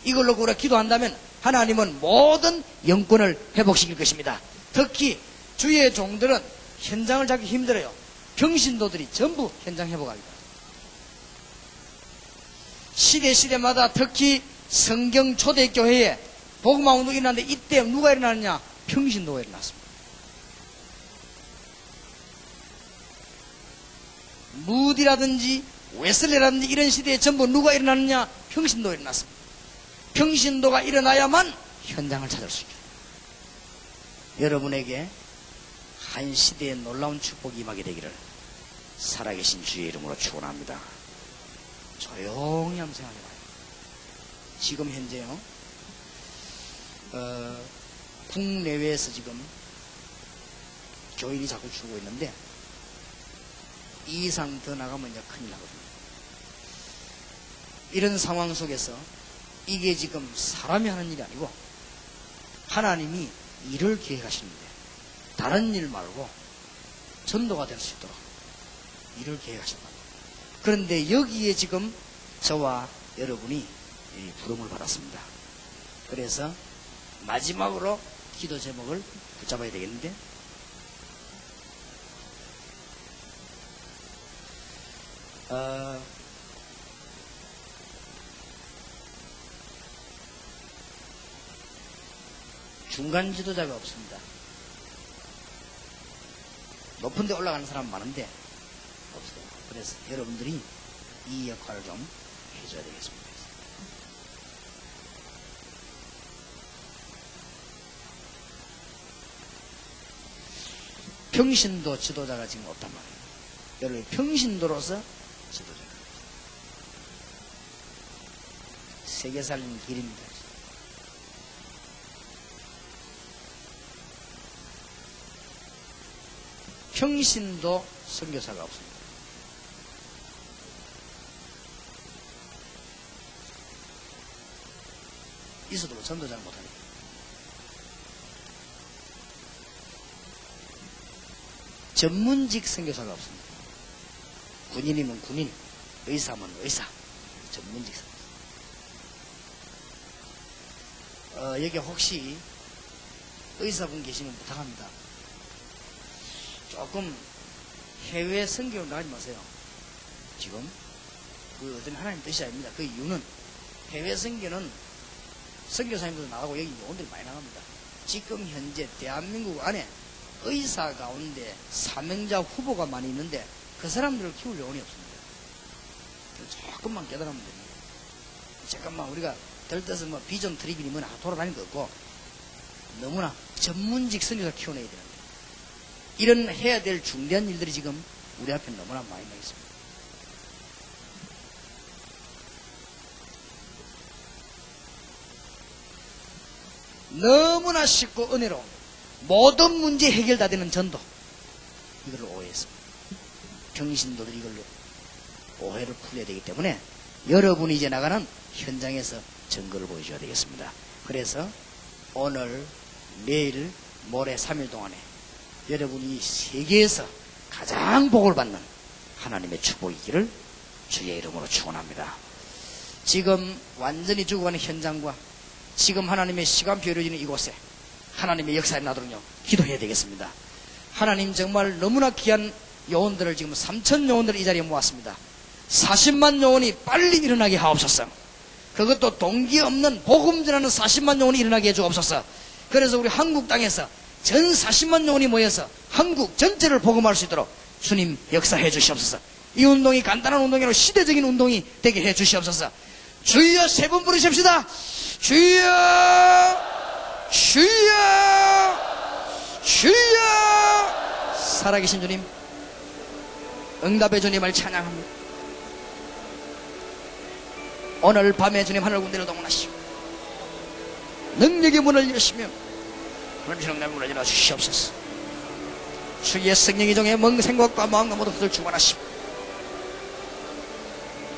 이걸로 우리가 기도한다면 하나님은 모든 영권을 회복시킬 것입니다. 특히 주의 종들은 현장을 잡기 힘들어요. 평신도들이 전부 현장 회복하기 바랍니다. 시대마다 특히 성경 초대교회에 복음화 운동이 일어났는데 이때 누가 일어났느냐? 평신도가 일어났습니다. 무디라든지 웨슬레라든지 이런 시대에 전부 누가 일어났느냐? 평신도가 일어났습니다. 평신도가 일어나야만 현장을 찾을 수 있죠. 여러분에게 한 시대의 놀라운 축복이 임하게 되기를 살아계신 주의 이름으로 축원합니다. 조용히 한번 생각해봐요. 지금 현재요, 국내외에서 지금 교인이 자꾸 죽고 있는데 이 이상 더 나가면 이제 큰일 나거든요. 이런 상황 속에서 이게 지금 사람이 하는 일이 아니고 하나님이 일을 계획하시는데 다른 일 말고 전도가 될 수 있도록 일을 계획하신다. 그런데 여기에 지금 저와 여러분이 부름을 받았습니다. 그래서 마지막으로 기도 제목을 붙잡아야 되겠는데, 중간 지도자가 없습니다. 높은 데 올라가는 사람 많은데 없어요. 그래서 여러분들이 이 역할을 좀 해줘야 되겠습니다. 평신도 지도자가 지금 없단 말이에요. 여러분 평신도로서 지도자가 세계 살리는 길입니다. 평신도 선교사가 없습니다. 있어도 전도자를 못하니까. 전문직 선교사가 없습니다. 군인이면 군인, 의사면 의사, 전문직 선교사. 여기 혹시 의사분 계시면 부탁합니다. 조금 해외 선교를 나가지 마세요. 지금 그 어떤 하나님 뜻이 아닙니다. 그 이유는 해외 선교는 선교사님들도 나가고 여기 요원들이 많이 나갑니다. 지금 현재 대한민국 안에 의사 가운데 사명자 후보가 많이 있는데 그 사람들을 키울 요원이 없습니다. 조금만 깨달으면 됩니다. 잠깐만 우리가 들떠서 뭐 비전 트립이니 뭐나 돌아다니는 거 없고 너무나 전문직 선교사 키워내야 되는데 이런 해야 될 중대한 일들이 지금 우리 앞에 너무나 많이 나 있습니다. 너무나 쉽고 은혜로운 모든 문제 해결 다 되는 전도, 이걸 오해했습니다. 평신도들이 이걸로 오해를 풀어야 되기 때문에 여러분이 이제 나가는 현장에서 증거를 보여줘야 되겠습니다. 그래서 오늘, 내일, 모레 3일 동안에 여러분이 세계에서 가장 복을 받는 하나님의 축복이기를 주의 이름으로 축원합니다. 지금 완전히 죽어가는 현장과 지금 하나님의 시간표 이루어지는 이곳에 하나님의 역사에 나도록요 기도해야 되겠습니다. 하나님 정말 너무나 귀한 요원들을 지금 3,000 요원들을 이 자리에 모았습니다. 40만 요원이 빨리 일어나게 하옵소서. 그것도 동기 없는 복음 전하는 40만 요원이 일어나게 해주옵소서. 그래서 우리 한국 땅에서 전 40만 요원이 모여서 한국 전체를 복음할 수 있도록 주님 역사해 주시옵소서. 이 운동이 간단한 운동이 아니라 시대적인 운동이 되게 해 주시옵소서. 주여 3번 부르십시다. 주여, 주여, 주여. 살아계신 주님, 응답의 주님을 찬양합니다. 오늘 밤에 주님 하늘 군대를 동원하시고 능력의 문을 여시며 하나님의 응답의 문을 열어 주시옵소서. 주의 성령이 종의 멍 생각과 마음과 모든 것을 주관하시고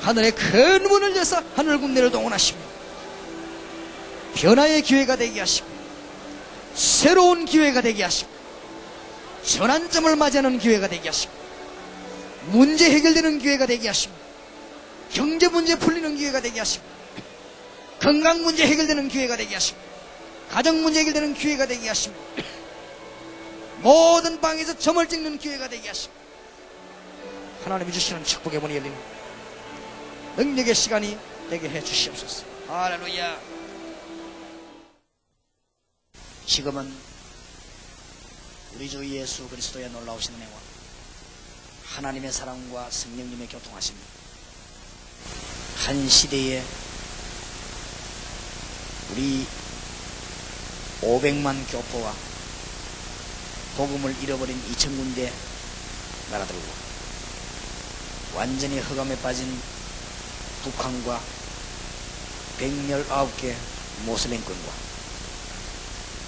하늘의 큰 문을 여서 하늘 군대를 동원하시며 변화의 기회가 되게 하시고 새로운 기회가 되게 하시고 전환점을 맞이하는 기회가 되게 하시고 문제 해결되는 기회가 되게 하시고 경제 문제 풀리는 기회가 되게 하시고 건강 문제 해결되는 기회가 되게 하시고 가정 문제 해결되는 기회가 되게 하시고 모든 방에서 점을 찍는 기회가 되게 하시고 하나님이 주시는 축복의 문이 열리는 능력의 시간이 되게 해 주시옵소서. 할렐루야. 지금은 우리 주 예수 그리스도의 놀라우신 은혜와 하나님의 사랑과 성령님의 교통하심, 한 시대에 우리 500만 교포와 복음을 잃어버린 2000군데 나라들과 완전히 흑암에 빠진 북한과 119개 모슬렘권과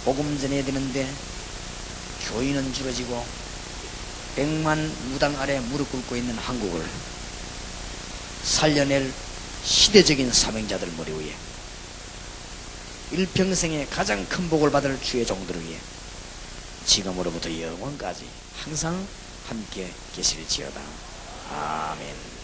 복음 전해야 되는데 교인은 줄어지고 100만 무당 아래 무릎 꿇고 있는 한국을 살려낼 시대적인 사명자들 머리 위에 일평생에 가장 큰 복을 받을 주의 종들을 위해 지금으로부터 영원까지 항상 함께 계실지어다. 아멘.